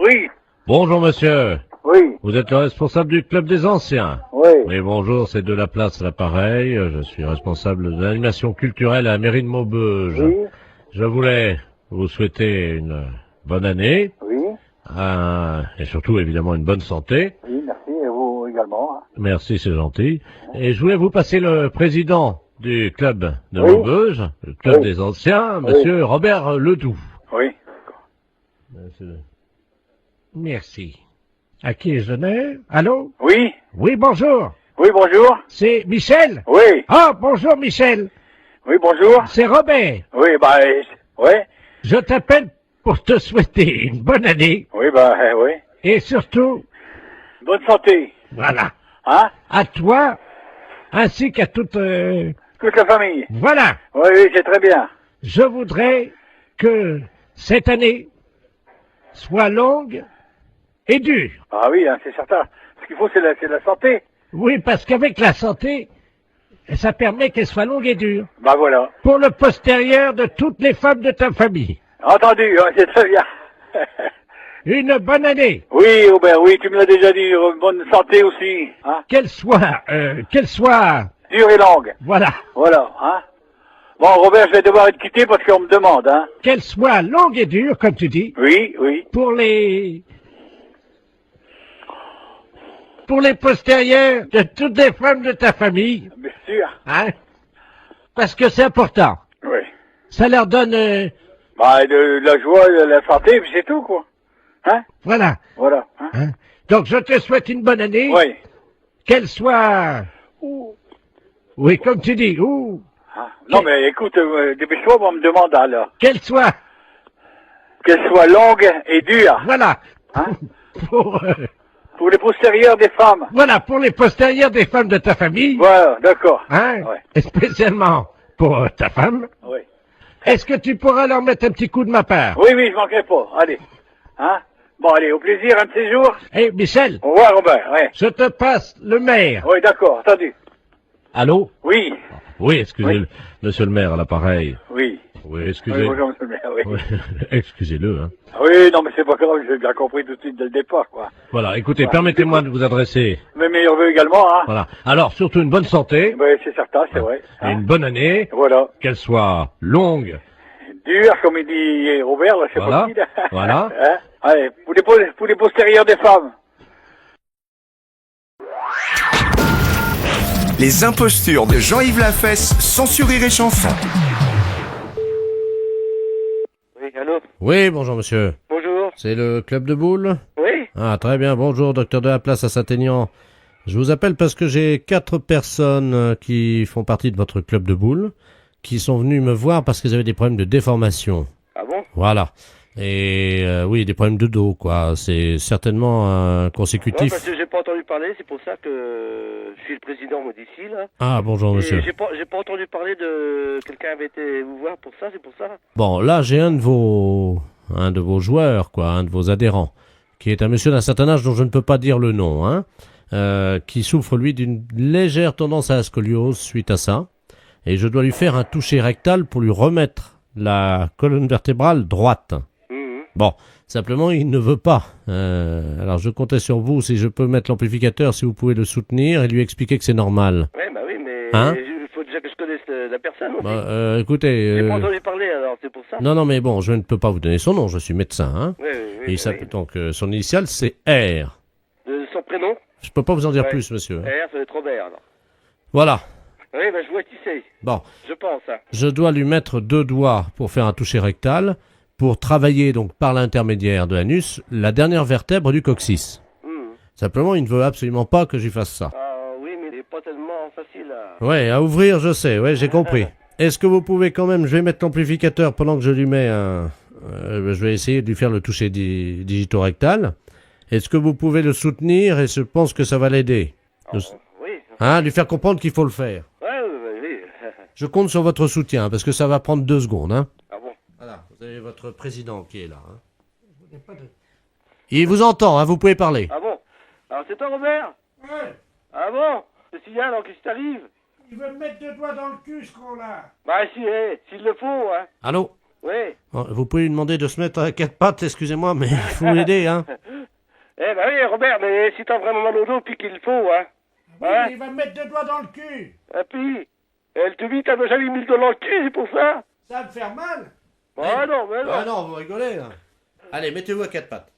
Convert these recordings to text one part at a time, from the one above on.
Oui. Bonjour monsieur. Oui. Vous êtes le responsable du club des anciens. Oui. Oui, bonjour, c'est de la place à l'appareil. Je suis responsable de l'animation culturelle à la mairie de Maubeuge. Oui. Je voulais vous souhaiter une bonne année, Oui. et surtout évidemment une bonne santé. Oui, merci. Et vous également. Hein. Merci, c'est gentil. Et je voulais vous passer le président du club de Oui. Maubeuge, le club Oui. des anciens, Oui. monsieur Robert Ledoux. Oui. Merci. À qui je donne? Allô? Oui. Oui, bonjour. Oui, bonjour. C'est Michel? Oui. Ah, bonjour Michel. Oui, bonjour. C'est Robert. Oui, bah, oui. Je t'appelle pour te souhaiter une bonne année Oui, bah, oui. et surtout, Bonne santé. voilà, Hein? à toi ainsi qu'à toute... Toute la famille. Voilà, Oui, oui, c'est très bien. je voudrais que cette année soit longue et dure. Ah oui, hein, c'est certain. Ce qu'il faut, c'est la santé. Oui, parce qu'avec la santé, ça permet qu'elle soit longue et dure. Bah voilà. Pour le postérieur de toutes les femmes de ta famille. Entendu, hein, c'est très bien. Une bonne année. Oui, Robert, oui, tu me l'as déjà dit. Bonne santé aussi. Hein? Qu'elle soit, Dure et longue. voilà, Voilà, hein. Bon, Robert, je vais devoir être quitté parce qu'on me demande, hein. qu'elle soit longue et dure, comme tu dis, Oui, oui. pour les postérieurs de toutes les femmes de ta famille, Bien sûr. hein, parce que c'est important. Oui. Ça leur donne, Bah, de la joie, de la santé, puis c'est tout, quoi. Hein? voilà. Voilà, hein. Hein. Donc je te souhaite une bonne année, Oui. qu'elle soit, oui, comme tu dis, Hein? Non, mais écoute, dépêche-toi, on me demande alors. qu'elle soit, Qu'elle soit longue et dure, voilà, hein. pour, Pour les postérieurs des femmes. voilà, pour les postérieurs des femmes de ta famille, Voilà, d'accord. hein, Ouais. et spécialement pour ta femme. Oui. Est-ce que tu pourras leur mettre un petit coup de ma part? Oui, oui, je manquerai pas. Allez. Hein? Bon, allez, au plaisir, un de ces jours. Eh, Michel, Au revoir, Robert, ouais. je te passe le maire. Oui, d'accord, entendu. Allô? Oui. Oui, excusez-le, Oui. monsieur le maire à l'appareil. Oui. Oui, Oui, excusez. bonjour, monsieur le maire, oui. Oui, excusez-le, hein. Oui, non, mais c'est pas grave, j'ai bien compris tout de suite dès le départ, quoi. Voilà, écoutez, Ouais. permettez-moi de vous adresser. Mes meilleurs vœux également, hein. Voilà. Alors, surtout une bonne santé, Oui, c'est certain, c'est vrai. et Hein. une bonne année, Voilà. qu'elle soit longue. Dur, comme il dit Robert, là, c'est Voilà. pas qui, là. Voilà. Hein? Allez, pour les postérieurs des femmes. Les impostures de Jean-Yves Lafesse, sans sourire et chanson. Oui, allô? Oui, bonjour monsieur. Bonjour. C'est le club de boules? Oui? Ah, très bien. Bonjour, docteur de la place à Saint-Aignan. Je vous appelle parce que j'ai 4 personnes qui font partie de votre club de boules, qui sont venues me voir parce qu'elles avaient des problèmes de déformation. Ah bon? Voilà. Et oui, des problèmes de dos, quoi. C'est certainement un Non, consécutif. parce que j'ai pas entendu parler, c'est pour ça que je suis le président moi d'ici là. Ah, bonjour Et monsieur. j'ai pas entendu parler de quelqu'un avait été vous voir pour ça, c'est pour ça. Bon, là, j'ai un de vos joueurs, quoi, un de vos adhérents, qui est un monsieur d'un certain âge dont je ne peux pas dire le nom, hein, qui souffre, lui, d'une légère tendance à la scoliose suite à ça. Et je dois lui faire un toucher rectal pour lui remettre la colonne vertébrale droite. Bon, simplement, il ne veut pas. Alors, je comptais sur vous, si je peux mettre l'amplificateur, si vous pouvez le soutenir et lui expliquer que c'est normal. Ouais, bah oui, mais Hein? il faut déjà que je connaisse la personne aussi. Bah, écoutez... J'ai pas entendu parler alors, c'est pour ça. Non, non, mais bon, je ne peux pas vous donner son nom, je suis médecin, hein. Oui, oui, Et oui. il s'appelle donc, son initiale, c'est R. Son prénom? Je peux pas vous en dire Ouais. plus, monsieur. R, ça va être Robert alors. Voilà. Oui, bah je vois qui c'est, Bon, je pense. Hein. je dois lui mettre 2 doigts pour faire un toucher rectal, pour travailler donc par l'intermédiaire de l'anus, la dernière vertèbre du coccyx. Simplement, il ne veut absolument pas que j'y fasse ça. Ah oui, mais il est pas tellement facile à... Ouais, à ouvrir, je sais, ouais, j'ai compris. Est-ce que vous pouvez quand même, je vais mettre l'amplificateur pendant que je lui mets je vais essayer de lui faire le toucher digitorectal. Est-ce que vous pouvez le soutenir et je pense que ça va l'aider? Oui. Hein, lui faire comprendre qu'il faut le faire. Ouais, oui. Je compte sur votre soutien parce que ça va prendre 2 secondes, hein. Ah bon? Voilà, vous avez votre président qui est là. Hein. Il vous entend, hein, vous pouvez parler. Ah bon? Alors c'est toi Robert? Ouais, Ah bon? C'est signal, alors qu'est-ce qui t'arrive? il veut me mettre 2 doigts dans le cul, ce con-là. Bah si, s'il le faut, hein. Allô? Oui. Vous pouvez lui demander de se mettre à quatre pattes, excusez-moi, mais il faut l'aider, hein. Eh ben oui, Robert, mais si t'as vraiment mal au dos, puis qu'il faut, hein. Hein? Il va me mettre 2 doigts dans le cul. Et puis, elle te dit, t'as déjà mis 1000 dans le cul, c'est pour ça. Ça va me faire mal. Ah non, mais non. Ah non, vous rigolez, là. Allez, mettez-vous à quatre pattes.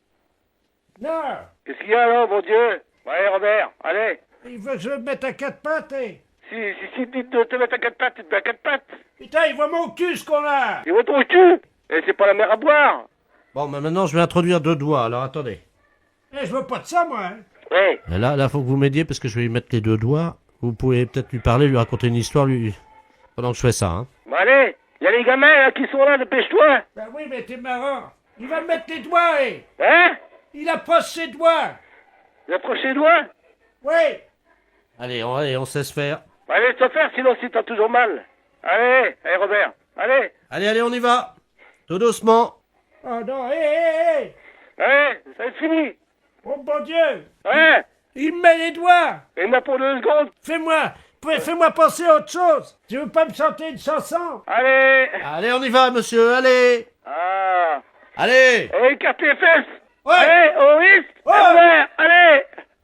Non. Qu'est-ce qu'il y a là, mon Dieu? Allez, Robert, allez. Il veut que je me mette à 4 pattes, eh. Si dit de te mettre à 4 pattes, tu te mets à 4 pattes. Putain, il voit mon cul, ce qu'on a. Il voit ton cul. Et c'est pas la mer à boire. Bon, mais maintenant, je vais introduire 2 doigts, alors attendez. Eh, je veux pas de ça, moi. Hein. Oui. Là, faut que vous m'aidiez parce que je vais lui mettre les 2 doigts. Vous pouvez peut-être lui parler, lui raconter une histoire, lui, pendant que je fais ça, hein. Bon, allez, il y a les gamins là, qui sont là, dépêche-toi. Ben oui, mais t'es marrant. Il va me mettre les doigts, eh. Hein? Il approche ses doigts. Il approche les doigts. Oui. Allez, on sait se faire. Allez, te faire, sinon si t'as toujours mal. Allez, Robert, allez. Allez, on y va. Tout doucement. Oh non, hé. Allez, ça va être fini. Oh mon Dieu. Ouais. Il me met les doigts. Il m'a pour 2 secondes. Fais-moi penser à autre chose. Tu veux pas me chanter une chanson? Allez. Allez, on y va, monsieur, allez. Ah. Allez. Et écarte les fesses. Ouais. Allez, au risque. Ouais. Robert, allez.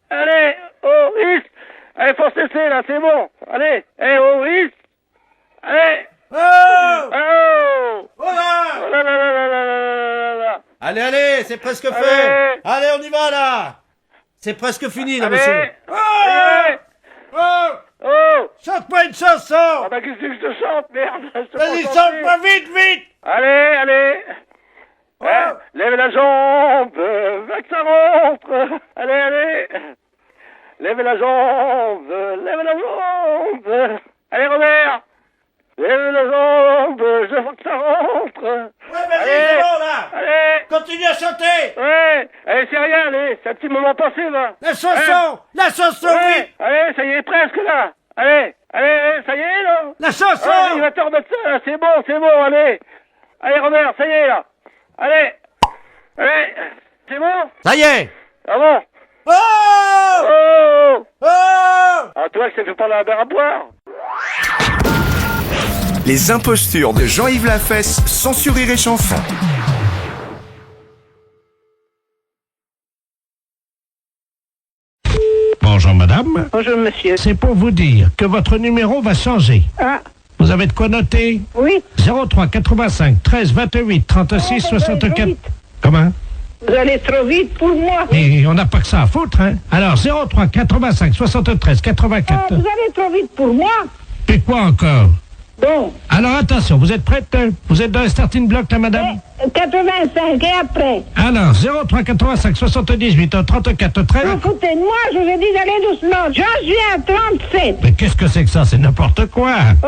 Allez, au risque. Allez, faut cesser là, c'est bon. Allez, au risque. Allez. Oh. Oh. Oh là. Oh là là là là là là là. Allez, c'est presque Allez. fait. Allez, on y va, là. C'est presque fini, là, Allez. monsieur. Allez. Oh. Oh. Chante-moi une chanson. Ah bah qu'est-ce que je te chante, merde. Je te Vas-y, prends chante-moi vite. Allez, allez. Oh. Hein, lève la jambe, va que ça rentre. Allez, allez. Lève la jambe, lève la jambe. Allez, Robert. Lève la jambe, je veux que ça rentre. Ouais, vas-y, Allez. c'est bon, là. Allez. Continue à chanter. Ouais. Allez, c'est rien, allez. C'est un petit moment passé, là. La chanson. La chanson, Ouais. vite. Allez, ça y est, presque, là. Allez, allez, ça y est, là. La chanson. Ah, il va te remettre ça, là. C'est bon, allez. Allez, Robert, ça y est, là. Allez. Allez. C'est bon? Ça y est. Ah bon? Oh. Oh! Oh. Ah, toi, que ça fait pas la mer à boire? Les impostures de Jean-Yves Lafesse, sans sourire et chanson. Bonjour, madame. Bonjour, monsieur. C'est pour vous dire que votre numéro va changer. Ah, Vous avez de quoi noter? oui, 03 85 13 28 36 Oh, vous allez 64. trop vite. Comment? vous allez trop vite pour moi. Et on n'a pas que ça à foutre, hein? Alors, 03 85 73 Ah, 84. vous allez trop vite pour moi. Et quoi encore? Bon, Alors, attention, vous êtes prête? Vous êtes dans le starting block, là, madame? 85 et après. Alors, 03 85 78 34 13. Vous foutez de moi, je vous ai dit d'aller doucement. J'en suis à 37. Mais qu'est-ce que c'est que ça? C'est n'importe quoi. Oh,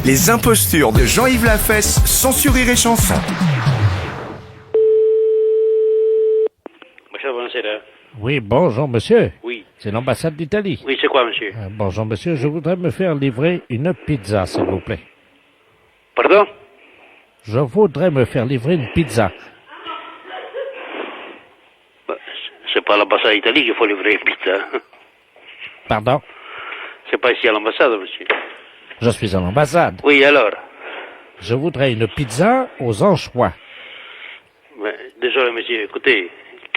Les impostures de Jean-Yves Lafesse, sans sourire et chanson. Monsieur, bonjour. Oui, bonjour, monsieur. Oui. C'est l'ambassade d'Italie. Oui, c'est quoi, monsieur? Bonjour, monsieur. Je voudrais me faire livrer une pizza, s'il vous plaît. Pardon? Je voudrais me faire livrer une pizza. Bah, c'est pas à l'ambassade d'Italie qu'il faut livrer une pizza. Pardon? C'est pas ici à l'ambassade, monsieur. Je suis à l'ambassade. Oui, alors? Je voudrais une pizza aux anchois. Mais, désolé, monsieur, écoutez.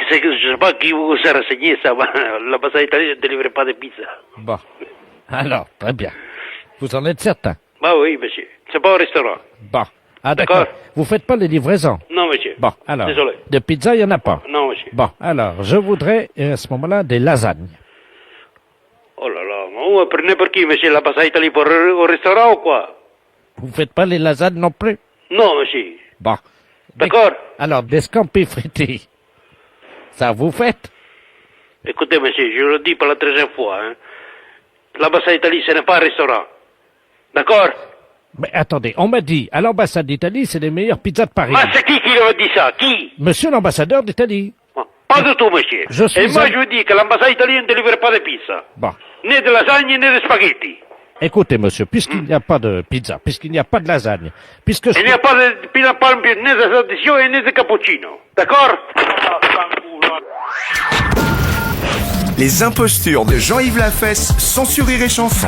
C'est que je sais pas qui vous a renseigné ça. L'ambassade d'Italie ne délivre pas de pizza. Bon. Alors, très bien. Vous en êtes certain? Bah oui, monsieur. C'est pas un restaurant. Bon. Ah, d'accord. D'accord. Vous faites pas les livraisons? Non, monsieur. Bon, alors. Désolé. De pizza, il n'y en a pas? Non, monsieur. Bon, alors, je voudrais, à ce moment-là, des lasagnes. Oh là là, vous me prenez pour qui, monsieur? L'ambassade d'Italie pour au restaurant ou quoi? Vous faites pas les lasagnes non plus? Non, monsieur. Bon. D'accord. Alors, des scampi fritti. Ça vous faites? Écoutez, monsieur, je le dis pour la 13e fois, hein. L'ambassade d'Italie, ce n'est pas un restaurant. D'accord? Mais attendez, on m'a dit, à l'ambassade d'Italie, c'est les meilleures pizzas de Paris. Ah, c'est qui leur a dit ça? Qui? Monsieur l'ambassadeur d'Italie. Pas du tout, monsieur. Je suis Et moi, un- je vous dis que l'ambassade italienne ne délivre pas de pizza. Bon. Ni de lasagne, ni de spaghetti. Écoutez, monsieur, puisqu'il n'y a pas de pizza, puisqu'il n'y a pas de lasagne, puisque Il n'y a pas de pina palme, ni de addition et ni de cappuccino. D'accord? Les impostures de Jean-Yves Lafesse, sans sourire et chanson.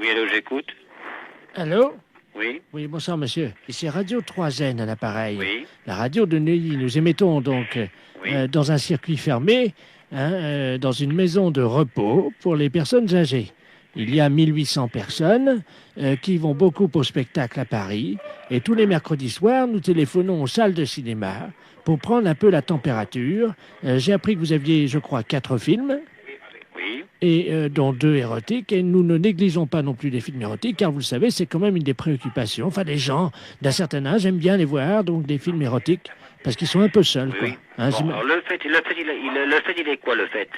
Oui, allô, j'écoute. Allô? Oui, Oui, bonsoir monsieur. Ici Radio 3N à l'appareil. oui, La radio de Neuilly. Nous émettons donc oui. dans un circuit fermé, dans une maison de repos pour les personnes âgées. Il y a 1800 personnes qui vont beaucoup au spectacle à Paris. Et tous les mercredis soirs, nous téléphonons aux salles de cinéma pour prendre un peu la température. J'ai appris que vous aviez, je crois, 4 films. Oui. Et dont 2 érotiques, et nous ne négligeons pas non plus les films érotiques, car vous le savez, c'est quand même une des préoccupations. Enfin, les gens d'un certain âge aiment bien les voir, donc des films érotiques, parce qu'ils sont un peu seuls, quoi. Oui. Hein, Bon, alors le fait, il est quoi, le fait?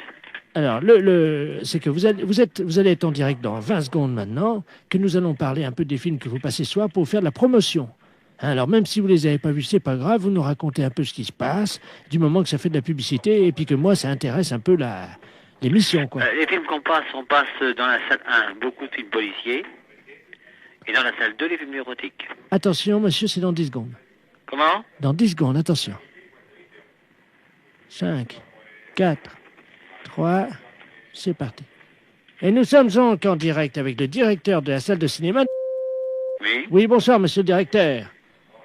alors, c'est que vous allez être en direct dans 20 secondes maintenant, que nous allons parler un peu des films que vous passez ce soir pour faire de la promotion. Hein, alors, même si vous les avez pas vus, c'est pas grave, vous nous racontez un peu ce qui se passe, du moment que ça fait de la publicité, et puis que moi, ça intéresse un peu l'émission, quoi. Les films qu'on passe, on passe dans la salle 1, beaucoup de films policiers, et dans la salle 2, les films érotiques. Attention, monsieur, c'est dans 10 secondes. Comment? Dans 10 secondes, attention. 5, 4, 3, c'est parti. Et nous sommes donc en direct avec le directeur de la salle de cinéma. Oui. Oui, bonsoir, monsieur le directeur.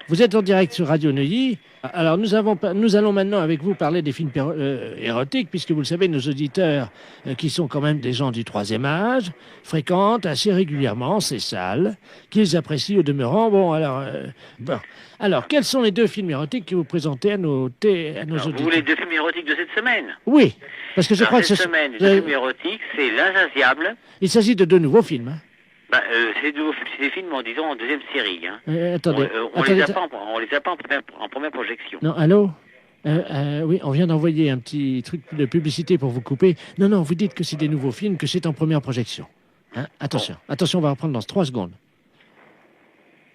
Vous êtes en direct sur Radio Neuilly. Alors, nous allons maintenant avec vous parler des films érotiques, puisque vous le savez, nos auditeurs, qui sont quand même des gens du 3e âge, fréquentent assez régulièrement ces salles, qu'ils apprécient au demeurant. Alors, quels sont les 2 films érotiques que vous présentez à nos Alors, auditeurs? vous voulez 2 films érotiques de cette semaine? Oui, parce que je Alors, crois que cette semaine, 2 films érotiques, c'est L'Insatiable. il s'agit de 2 nouveaux films. Hein. C'est des films, disons, en deuxième série. Hein. Attendez, On attendez, les a pas en première projection. Non, allô? Oui, on vient d'envoyer un petit truc de publicité pour vous couper. Non, vous dites que c'est des nouveaux films, que c'est en première projection. Hein? Attention, on va reprendre dans 3 secondes.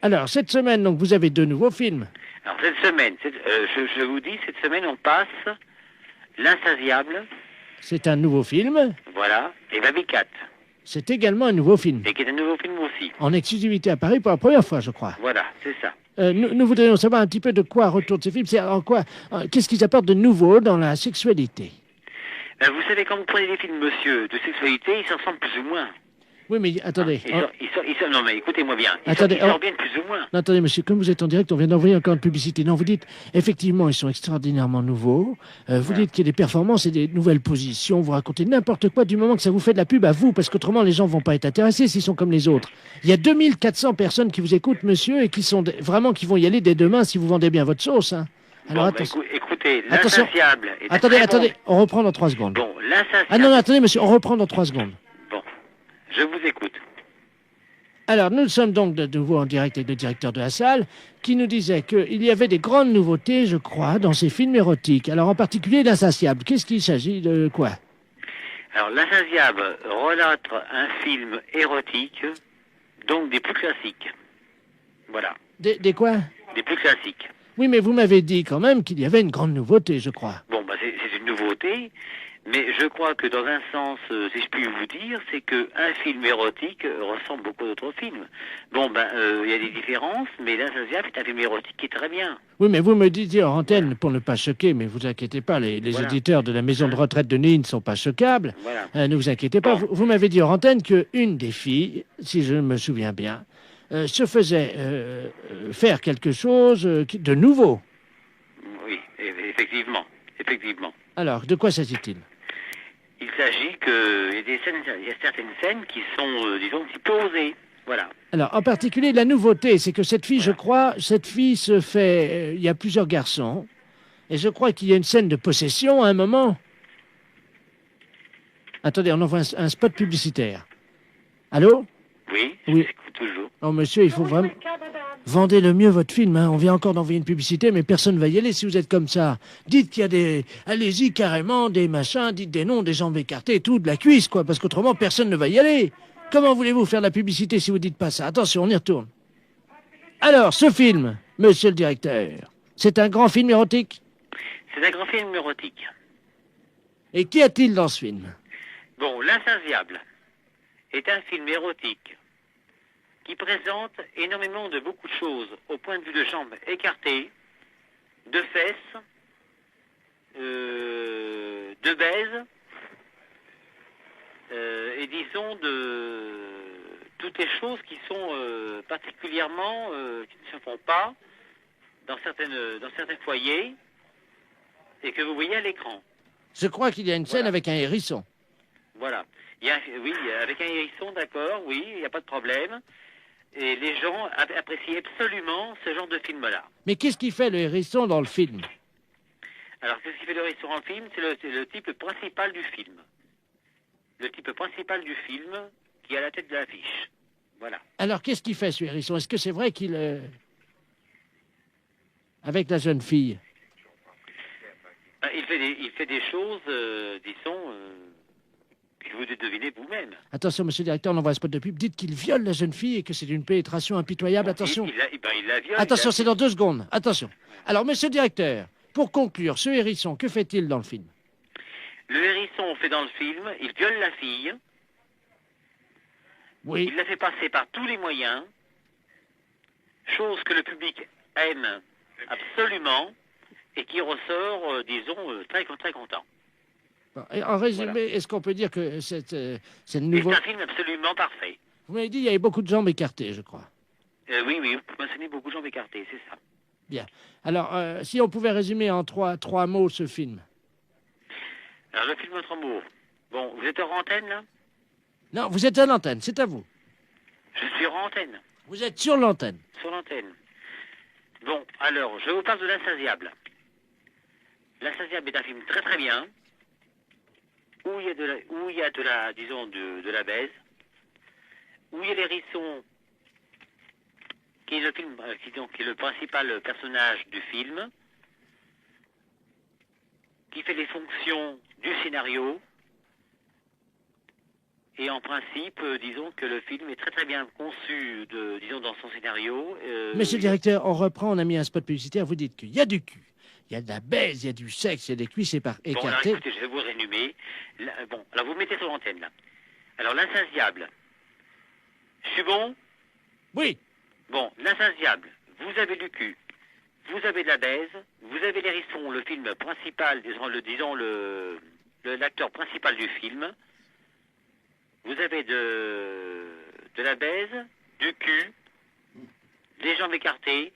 Alors, cette semaine, donc, vous avez 2 nouveaux films. Alors, cette semaine, je vous dis, cette semaine, on passe L'Insatiable, C'est un nouveau film. voilà, et Baby-Cat, C'est également un nouveau film. et qui est un nouveau film aussi. En exclusivité à Paris pour la première fois, je crois. Voilà, c'est ça. Nous voudrions savoir un petit peu de quoi retournent ces films. Qu'est-ce qu'ils apportent de nouveau dans la sexualité? Vous savez, quand vous prenez des films, monsieur, de sexualité, ils s'en ressemblent plus ou moins. Oui, mais attendez. Non, mais écoutez-moi bien. Attendez, Ils sortent bien plus ou moins. Non, attendez, monsieur, comme vous êtes en direct, on vient d'envoyer encore une publicité. Non, vous dites, effectivement, ils sont extraordinairement nouveaux. Vous dites qu'il y a des performances et des nouvelles positions. Vous racontez n'importe quoi du moment que ça vous fait de la pub à vous, parce qu'autrement, les gens vont pas être intéressés s'ils sont comme les autres. Il y a 2400 personnes qui vous écoutent, monsieur, et qui vont y aller dès demain si vous vendez bien votre sauce. Hein. Alors, Bon, attention. écoutez, Attention. L'Insatiable est Attendez, on reprend dans 3 secondes. Bon, L'Insatiable. Ah non, attendez, monsieur, on reprend dans 3 secondes. Bon, je vous écoute. Alors, nous sommes donc de nouveau en direct avec le directeur de la salle, qui nous disait qu'il y avait des grandes nouveautés, je crois, dans ces films érotiques. Alors, en particulier, L'Insatiable. Qu'est-ce qu'il s'agit de quoi? Alors, L'Insatiable relate un film érotique, donc des plus classiques. Voilà, Des quoi? des plus classiques. Oui, mais vous m'avez dit quand même qu'il y avait une grande nouveauté, je crois. Bon, c'est une nouveauté, mais je crois que dans un sens, si je puis vous dire, c'est que un film érotique ressemble beaucoup à d'autres films. Bon, il y a des différences, mais L'Insatiable est un film érotique qui est très bien. Oui, mais vous me disiez en antenne, pour ne pas choquer, mais vous inquiétez pas, les Voilà. auditeurs de la maison de retraite de Neuilly ne sont pas choquables. Voilà. Ne vous inquiétez pas. Bon. Vous m'avez dit en antenne qu'une des filles, si je me souviens bien, se faisait faire quelque chose de nouveau. Oui, effectivement. Alors, de quoi s'agit-il? Il s'agit qu'il y a certaines scènes qui sont, disons, un petit peu osées. Voilà. Alors, en particulier, la nouveauté, c'est que cette fille, je crois, se fait... il y a plusieurs garçons, et je crois qu'il y a une scène de possession à un moment. Attendez, on envoie un spot publicitaire. Allô? Oui, je Oui. vous écoute toujours. Non, monsieur, il faut vraiment... Vendez le mieux votre film, hein. On vient encore d'envoyer une publicité, mais personne ne va y aller si vous êtes comme ça. Dites qu'il y a des... Allez-y carrément, des machins, dites des noms, des jambes écartées, tout, de la cuisse, quoi, parce qu'autrement, personne ne va y aller. Comment voulez-vous faire de la publicité si vous dites pas ça? Attention, on y retourne. Alors, ce film, monsieur le directeur, c'est un grand film érotique? C'est un grand film érotique. Et qu'y a-t-il dans ce film? Bon, L'Insatiable est un film érotique qui présente énormément de beaucoup de choses au point de vue de jambes écartées, de fesses, de baises, et disons de toutes les choses qui sont particulièrement qui ne se font pas dans certains foyers et que vous voyez à l'écran. Je crois qu'il y a une scène avec un hérisson. Voilà. Oui, avec un hérisson, d'accord, oui, il n'y a pas de problème. Et les gens apprécient absolument ce genre de film-là. Mais qu'est-ce qui fait le hérisson dans le film? Alors, qu'est-ce qui fait le hérisson en film? C'est le type principal du film. Le type principal du film qui est à la tête de l'affiche. Voilà. Alors, qu'est-ce qu'il fait, ce hérisson? Est-ce que c'est vrai qu'il... Avec la jeune fille? Il fait des choses, disons, que vous devez deviner vous-même. Attention, monsieur le directeur, on envoie un spot de pub. Dites qu'il viole la jeune fille et que c'est une pénétration impitoyable. Attention. Il la viole. Attention, c'est dans 2 secondes. Attention. Alors, monsieur le directeur, pour conclure, ce hérisson, que fait-il dans le film? Le hérisson fait dans le film, il viole la fille. Oui. Il la fait passer par tous les moyens. Chose que le public aime absolument et qui ressort, disons, très content. Bon, et en résumé, Voilà. est-ce qu'on peut dire que c'est le C'est nouveau... un film absolument parfait. Vous m'avez dit qu'il y avait beaucoup de jambes écartées, je crois. Oui, vous mentionnez beaucoup de jambes écartées, c'est ça. Bien. Alors, si on pouvait résumer en trois mots ce film. Alors, le film Notre Amour. Bon, vous êtes hors antenne, là? Non, vous êtes à l'antenne, c'est à vous. Je suis hors antenne, Vous êtes sur l'antenne. sur l'antenne. Bon, alors, je vous parle de L'Insatiable. L'Insatiable est un film très très bien, où il y a de la baise, où il y a l'hérisson, qui est qui est le principal personnage du film, qui fait les fonctions du scénario, et en principe, disons que le film est très très bien conçu, dans son scénario. Monsieur le directeur, on reprend, on a mis un spot publicitaire, vous dites qu'il y a du cul, il y a de la baise, il y a du sexe, il y a des cuisses Bon, alors écartées. écoutez, je vais vous résumer. Alors vous mettez sur l'antenne, là. Alors, L'Insatiable. Je suis bon? Oui. Bon, L'Insatiable. Vous avez du cul. Vous avez de la baise. Vous avez l'hérisson, le film principal, l'acteur principal du film. Vous avez de la baise, du cul, des jambes écartées,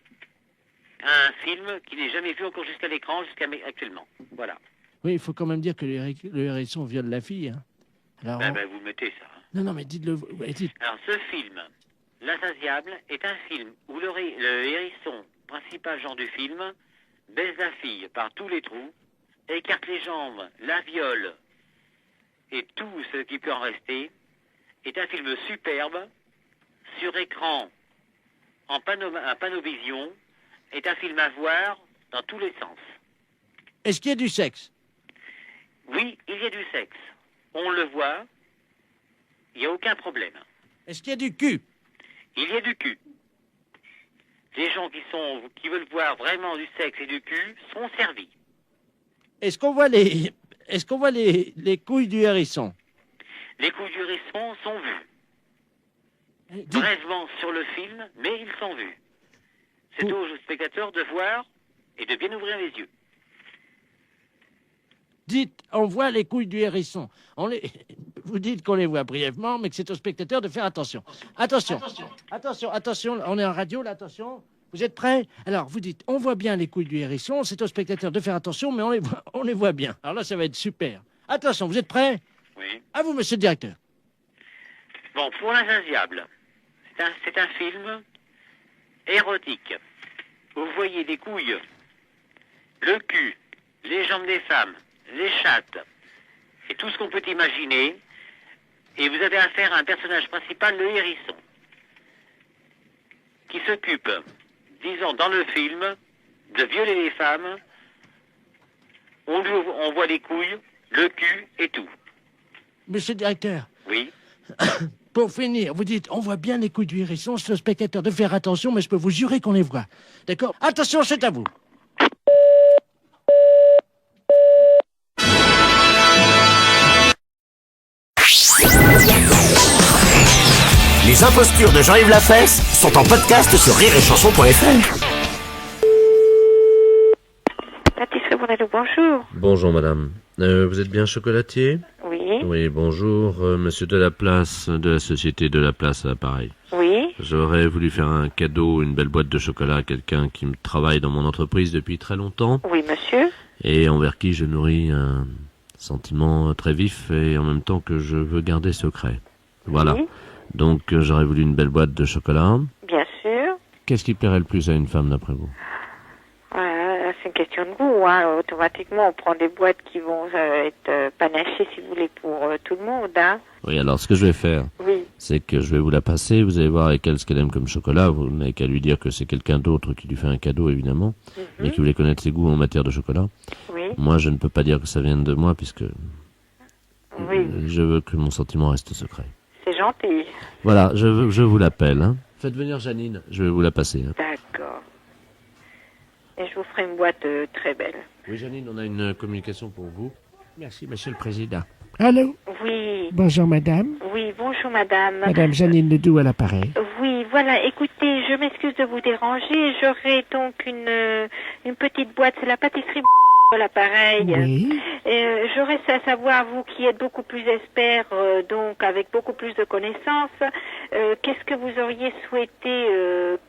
un film qui n'est jamais vu encore jusqu'à l'écran, actuellement. Voilà. Oui, il faut quand même dire que le hérisson viole la fille. Hein. Alors, Vous mettez ça. Hein. Non, mais dites-le. Dites. Alors, ce film, L'Insatiable, est un film où le hérisson, principal genre du film, baise la fille par tous les trous, écarte les jambes, la viole, et tout ce qui peut en rester, est un film superbe, sur écran, en panovision, est un film à voir dans tous les sens. Est-ce qu'il y a du sexe? Oui, il y a du sexe. On le voit, il n'y a aucun problème. Est-ce qu'il y a du cul? Il y a du cul. Les gens qui veulent voir vraiment du sexe et du cul sont servis. Est-ce qu'on voit les couilles du hérisson? Les coups du hérisson sont vus. Dites, Brèvement sur le film, mais ils sont vus. C'est aux spectateurs de voir et de bien ouvrir les yeux. on voit les couilles du hérisson. Vous dites qu'on les voit brièvement, mais que c'est aux spectateurs de faire attention. Attention, on est en radio, là, attention. Vous êtes prêts? Alors, vous dites, on voit bien les couilles du hérisson, c'est aux spectateurs de faire attention, mais on les voit bien. Alors là, ça va être super. Attention, vous êtes prêts? Oui. À vous, monsieur le directeur. Bon, pour L'Insatiable, c'est un film érotique. Vous voyez les couilles, le cul, les jambes des femmes, les chattes, et tout ce qu'on peut imaginer. Et vous avez affaire à un personnage principal, le hérisson, qui s'occupe, disons, dans le film, de violer les femmes. On voit les couilles, le cul et tout. Monsieur le directeur, Oui. pour finir, vous dites, on voit bien les couilles du hérisson, c'est aux spectateurs de faire attention, mais je peux vous jurer qu'on les voit. D'accord? Attention, c'est à vous. Les Les impostures de Jean-Yves Lafesse sont en podcast sur rireetchanson.fr. Pâtisserie Brunello, bonjour. Bonjour madame. Vous êtes bien chocolatier? Oui. Oui, bonjour. Monsieur Delaplace, de la société Delaplace à l'appareil. Oui. J'aurais voulu faire un cadeau, une belle boîte de chocolat à quelqu'un qui me travaille dans mon entreprise depuis très longtemps. Oui, monsieur. Et envers qui je nourris un sentiment très vif et en même temps que je veux garder secret. Voilà. Oui. Donc j'aurais voulu une belle boîte de chocolat. Bien sûr. Qu'est-ce qui plairait le plus à une femme d'après vous? C'est une question de goût, hein. Automatiquement, on prend des boîtes qui vont être panachées, si vous voulez, pour tout le monde, hein. Oui, alors ce que je vais faire, Oui. c'est que je vais vous la passer, vous allez voir avec elle ce qu'elle aime comme chocolat, vous n'avez qu'à lui dire que c'est quelqu'un d'autre qui lui fait un cadeau, évidemment, mais qui voulait connaître ses goûts en matière de chocolat. Oui. Moi, je ne peux pas dire que ça vienne de moi, puisque Oui. je veux que mon sentiment reste secret. C'est gentil. Voilà, je vous l'appelle. Hein. Faites venir Janine, je vais vous la passer. Hein. D'accord. Et je vous ferai une boîte très belle. Oui, Janine, on a une communication pour vous. Merci, monsieur le président. Allô? Oui. Bonjour, madame. Oui, bonjour, madame. Madame Janine Ledoux à l'appareil. Oui, voilà, écoutez, je m'excuse de vous déranger. J'aurai donc une petite boîte, c'est la pâtisserie à l'appareil. Oui. J'aurais à savoir, vous qui êtes beaucoup plus expert, donc avec beaucoup plus de connaissances, qu'est-ce que vous auriez souhaité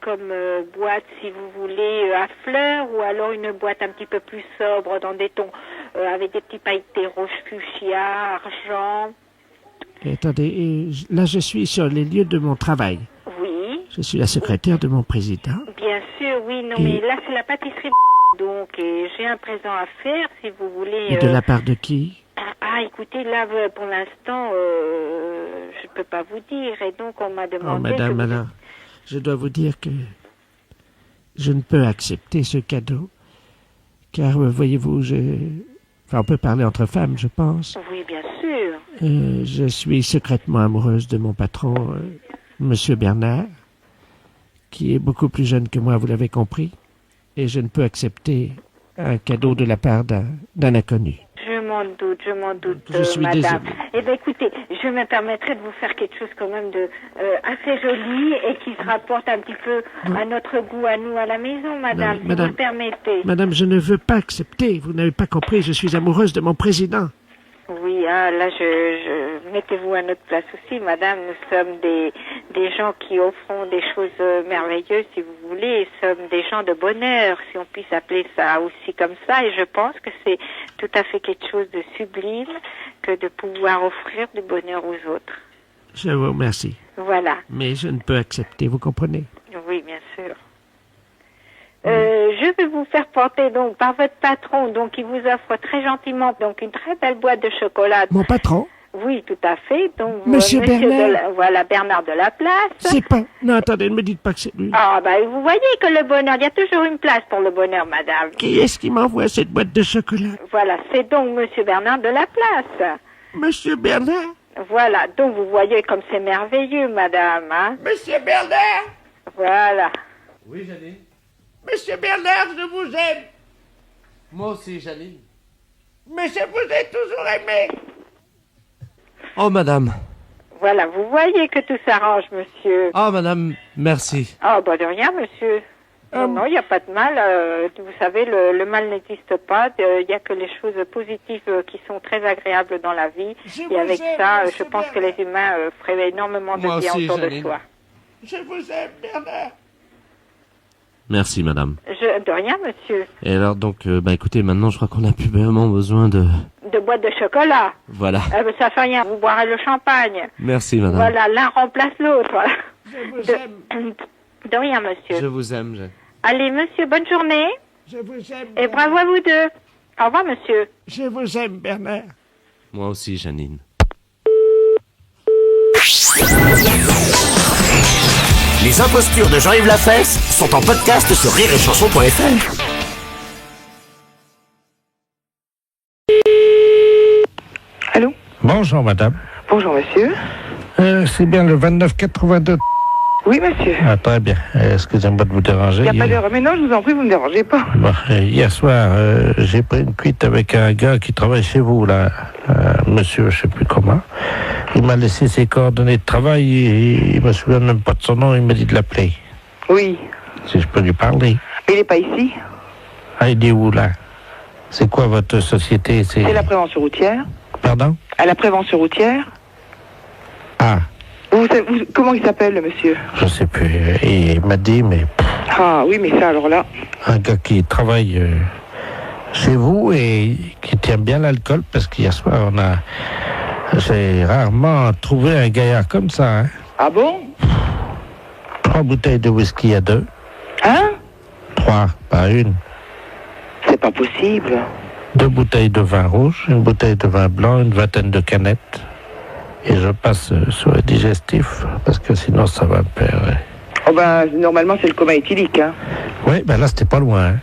comme boîte, si vous voulez, à fleurs, ou alors une boîte un petit peu plus sobre, dans des tons, avec des petits pailletés rouge fuchsia, argent. Attendez, là je suis sur les lieux de mon travail. Oui. Je suis la secrétaire de mon président. Bien sûr, oui, non, mais là c'est la pâtisserie. Donc, j'ai un présent à faire, si vous voulez. Et de la part de qui? Écoutez, là, pour l'instant, je peux pas vous dire. Et donc, on m'a demandé... Oh, madame, alors, je dois vous dire que je ne peux accepter ce cadeau. Car, voyez-vous, enfin, on peut parler entre femmes, je pense. Oui, bien sûr. Je suis secrètement amoureuse de mon patron, Monsieur Bernard, qui est beaucoup plus jeune que moi, vous l'avez compris. Et je ne peux accepter un cadeau de la part d'un inconnu. Je m'en doute, Je suis madame. désolé. Eh bien, écoutez, je me permettrai de vous faire quelque chose quand même de assez joli et qui se rapporte un petit peu à notre goût, à nous, à la maison, madame, si madame, vous le permettez. Madame, je ne veux pas accepter. Vous n'avez pas compris, je suis amoureuse de mon président. Oui, là, mettez-vous à notre place aussi, madame. Nous sommes des gens qui offront des choses merveilleuses, si vous voulez. Nous sommes des gens de bonheur, si on puisse appeler ça aussi comme ça. Et je pense que c'est tout à fait quelque chose de sublime que de pouvoir offrir du bonheur aux autres. Je vous remercie. Voilà. Mais je ne peux accepter, vous comprenez? Oui, bien sûr. Je vais vous faire porter donc par votre patron, donc il vous offre très gentiment donc une très belle boîte de chocolat. Mon patron? Oui, tout à fait. Donc Monsieur Bernard. voilà Bernard de la Place. C'est pas. Non, attendez, ne me dites pas que c'est lui. Ah vous voyez que le bonheur, il y a toujours une place pour le bonheur, madame. Qui est-ce qui m'envoie cette boîte de chocolat? Voilà, c'est donc Monsieur Bernard de la Place. Monsieur Bernard? Voilà, donc vous voyez comme c'est merveilleux, madame, hein. Monsieur Bernard? Voilà. Oui, Janine. Monsieur Bernard, je vous aime. Moi aussi, Janine. Mais je vous ai toujours aimé. Oh, madame. Voilà, vous voyez que tout s'arrange, monsieur. Ah, madame, merci. Ah, de rien, monsieur. Non, il n'y a pas de mal. Vous savez, le mal n'existe pas. Il n'y a que les choses positives qui sont très agréables dans la vie. Et avec ça, je pense que les humains feraient énormément de bien autour de soi. Je vous aime, Bernard. Merci, madame. De rien, monsieur. Et alors, donc, écoutez, maintenant, je crois qu'on n'a plus vraiment besoin de boîte de chocolat. Voilà. Ça fait rien, vous boirez le champagne. Merci, madame. Voilà, l'un remplace l'autre. Voilà. Je vous aime. De rien, monsieur. Je vous aime, Jeanne. Allez, monsieur, bonne journée. Je vous aime. Et bravo à vous deux. Au revoir, monsieur. Je vous aime, Bernard. Moi aussi, Janine. Les impostures de Jean-Yves Lafesse sont en podcast sur rireetchanson.fr. Allô? Bonjour, madame. Bonjour, monsieur. C'est bien le 2982. Oui, monsieur. Ah, très bien. Excusez-moi de vous déranger. Il n'y a pas d'heure. Mais non, je vous en prie, vous ne me dérangez pas. Bon, hier soir, j'ai pris une cuite avec un gars qui travaille chez vous, là. Monsieur, je sais plus comment. Il m'a laissé ses coordonnées de travail et il me souvient même pas de son nom, il m'a dit de l'appeler. Oui. Si je peux lui parler. Mais il n'est pas ici. Ah, il est où, là? C'est quoi votre société? C'est la prévention routière. Pardon? À la prévention routière. Ah, Comment il s'appelle, le monsieur? je sais plus. Et il m'a dit, mais Ah oui, mais ça, alors là... un gars qui travaille chez vous et qui tient bien l'alcool, parce qu'hier soir, j'ai rarement trouvé un gaillard comme ça. Hein. Ah bon? 3 bouteilles de whisky à 2. Hein? 3, pas une. C'est pas possible. 2 bouteilles de vin rouge, une bouteille de vin blanc, une vingtaine de canettes. Et je passe sur le digestif, parce que sinon ça va me perdre. Oh ben, normalement, c'est le coma éthylique, hein. Oui, ben là, c'était pas loin. Hein.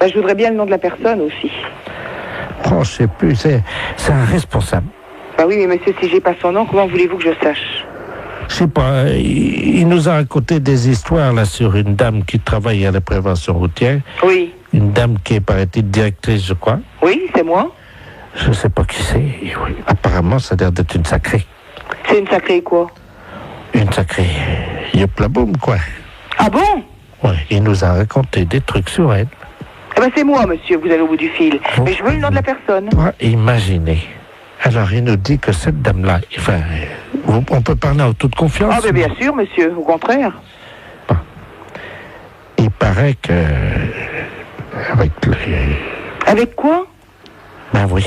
Ben, je voudrais bien le nom de la personne aussi. Oh, je sais plus, c'est un responsable. Ben oui, mais monsieur, si j'ai pas son nom, comment voulez-vous que je sache? Je sais pas, il nous a raconté des histoires là sur une dame qui travaille à la prévention routière. Oui. Une dame qui est, paraît-il, directrice, je crois. Oui, c'est moi. Je sais pas qui c'est. Oui. Apparemment, ça a l'air d'être une sacrée. C'est une sacrée quoi? Une sacrée yop-la-boum, quoi. Ah bon? Ouais, il nous a raconté des trucs sur elle. Eh ben c'est moi, monsieur, vous allez au bout du fil. Mais je veux le nom de la personne. Imaginez. Alors, il nous dit que cette dame-là, enfin, on peut parler en toute confiance. Ah ben bien sûr, monsieur, au contraire. Bon. Il paraît que... Avec quoi? Ben oui.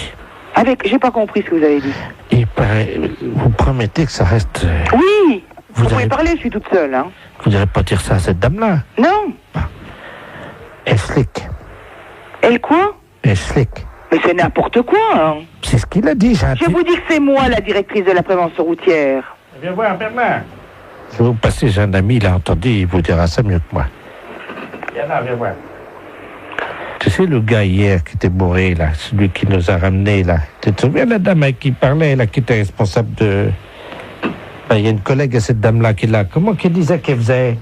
J'ai pas compris ce que vous avez dit. Il paraît... Vous promettez que ça reste... Oui. Vous pouvez allez... parler, je suis toute seule, hein. Vous n'allez pas dire ça à cette dame-là? Non. Elle slick. Elle quoi? Elle slick. Mais c'est n'importe quoi, hein. C'est ce qu'il a dit, Je vous dis que c'est moi, la directrice de la prévention routière. Viens voir, Bernard. Si vous passez, j'ai un ami, il a entendu, il vous dira ça mieux que moi. Viens là, viens voir. Tu sais, le gars hier qui était bourré, là, celui qui nous a ramenés, là. Tu te souviens de la dame avec qui parlait, là, qui était responsable de... Il y a une collègue à cette dame-là qui est là. Comment qu'elle disait qu'elle faisait?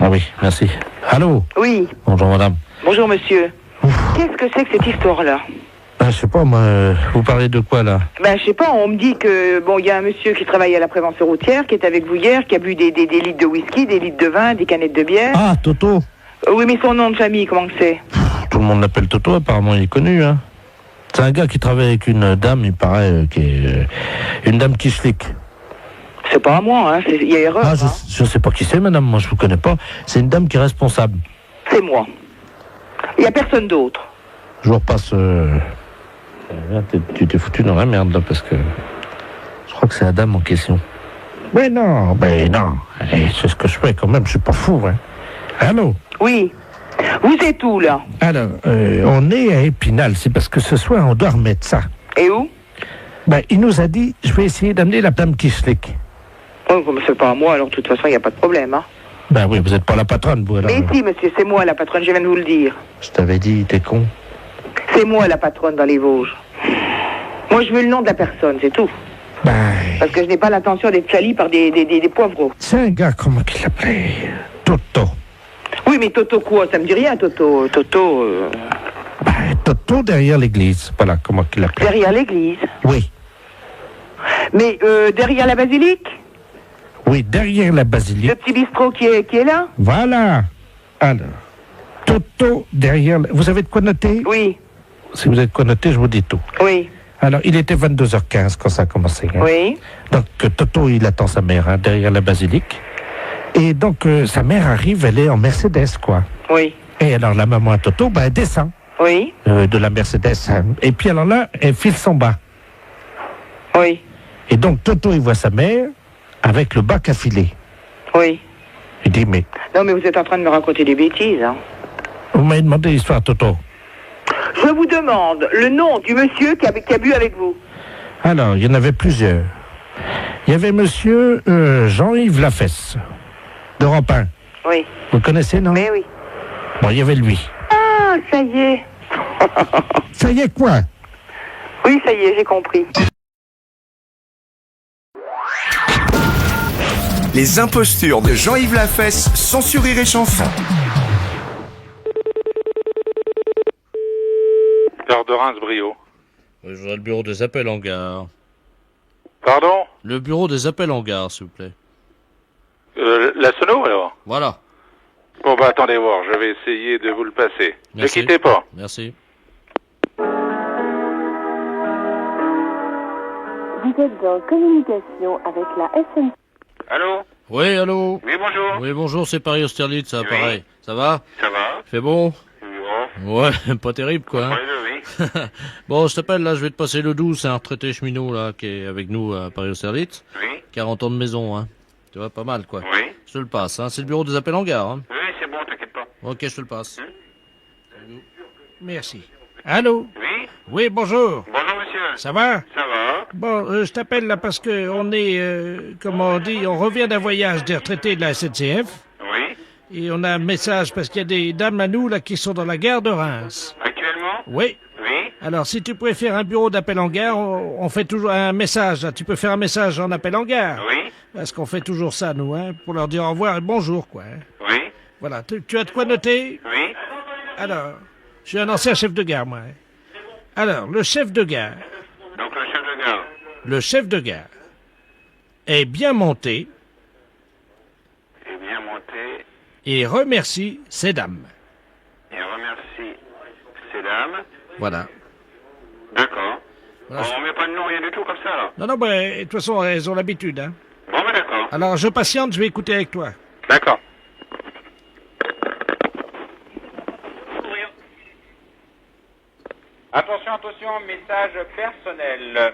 Ah oui, merci. Allô? Oui. Bonjour, madame. Bonjour, monsieur. Qu'est-ce que c'est que cette histoire-là? Je sais pas, moi, vous parlez de quoi, là? Ben, je sais pas, on me dit que, bon, il y a un monsieur qui travaille à la prévention routière, qui est avec vous hier, qui a bu des litres de whisky, des litres de vin, des canettes de bière. Ah, Toto. Oui, mais son nom de famille, comment que c'est? Tout le monde l'appelle Toto, apparemment, il est connu, hein. C'est un gars qui travaille avec une dame, il paraît, qui est une dame qui slick. C'est pas à moi, hein, il y a erreur. Ah, hein. je sais pas qui c'est, madame, moi, je vous connais pas. C'est une dame qui est responsable. C'est moi. Il y a personne d'autre. Je vous repasse... Tu t'es foutu dans la merde, là, parce que... Je crois que c'est la dame en question. Mais non. C'est ce que je fais, quand même, je suis pas fou, hein. Allô? Oui. Vous êtes où, là? Alors, on est à Épinal, c'est parce que ce soir, on doit remettre ça. Et où? Ben, il nous a dit, je vais essayer d'amener la dame qui slick. Oh, mais c'est pas à moi, alors, de toute façon, il n'y a pas de problème, hein. Ben oui, vous êtes pas la patronne, vous, alors. Mais si, monsieur, c'est moi, la patronne, je viens de vous le dire. Je t'avais dit, t'es con. C'est moi, la patronne, dans les Vosges. Moi, je veux le nom de la personne, c'est tout. Ben... Parce que je n'ai pas l'intention d'être salie par des poivreaux. C'est un gars, comment qu'il l'appelait? Toto. Oui, mais Toto quoi? Ça me dit rien, Toto. Ben, Toto derrière l'église. Voilà, comment qu'il l'appelait. Derrière l'église? Oui. Mais derrière la basilique? Oui, derrière la basilique. Le petit bistrot qui est là? Voilà. Alors, Toto derrière... Vous avez de quoi noter? Oui. Si vous avez de quoi noter, je vous dis tout. Oui. Alors, il était 22h15 quand ça a commencé. Hein. Oui. Donc, Toto, il attend sa mère hein, derrière la basilique. Et donc, sa mère arrive, elle est en Mercedes, quoi. Oui. Et alors, la maman à Toto, ben, elle descend. Oui. De la Mercedes. Hein. Et puis, alors là, elle file son bas. Oui. Et donc, Toto, il voit sa mère avec le bac affilé. Oui. Il dit, mais... Non, mais vous êtes en train de me raconter des bêtises, hein. Vous m'avez demandé l'histoire, Toto. Je vous demande le nom du monsieur qui a bu avec vous. Alors, il y en avait plusieurs. Il y avait monsieur Jean-Yves Lafesse, d'Europe 1. Oui. Vous le connaissez, non? Mais oui. Bon, il y avait lui. Ah, ça y est. Ça y est, quoi? Oui, ça y est, j'ai compris. Les impostures de Jean-Yves Lafesse sont sur Rire et Chanson. Gare de Reims, Brio. Je voudrais le bureau des appels en gare. Pardon? Le bureau des appels en gare, s'il vous plaît. La sono, alors? Voilà. Bon, bah, attendez voir, je vais essayer de vous le passer. Merci. Ne quittez pas. Merci. Vous êtes en communication avec la SNCF. Allô? Oui, allô? Oui, bonjour. Oui, bonjour, c'est Paris Austerlitz, ça, pareil. Ça va? Ça va? Fait bon? Bon. Ouais, pas terrible, quoi. Hein. Oui. Bon, je t'appelle, là, je vais te passer le 12, c'est un retraité cheminot, là, qui est avec nous à Paris Austerlitz. Oui. 40 ans de maison, hein. Tu vois, pas mal, quoi. Oui. Je te le passe, hein. C'est le bureau des appels en gare, hein. Oui, c'est bon, t'inquiète pas. Ok, je te le passe. Merci. Allô? Oui. Oui, bonjour. Bonjour, monsieur. Ça va? Ça va? Bon, je t'appelle là parce que on est, comment on dit, on revient d'un voyage des retraités de la SNCF. Oui. Et on a un message parce qu'il y a des dames à nous là qui sont dans la gare de Reims. Actuellement? Oui. Oui. Alors si tu pouvais faire un bureau d'appel en gare, on fait toujours un message. Là. Tu peux faire un message en appel en gare. Oui. Parce qu'on fait toujours ça nous, hein, pour leur dire au revoir et bonjour quoi. Hein. Oui. Voilà. Tu as de quoi noter? Oui. Alors, je suis un ancien chef de gare moi. Hein. Alors, le chef de gare. Donc, le chef de gare. Le chef de gare est bien monté Est bien monté et remercie ces dames. et remercie ces dames. Voilà. D'accord. Voilà. Bon, on met pas de nom, rien du tout comme ça, là. Non, non, ben, de toute façon, elles ont l'habitude, hein. Bon, ben d'accord. Alors, je patiente, je vais écouter avec toi. D'accord. Attention, attention, message personnel.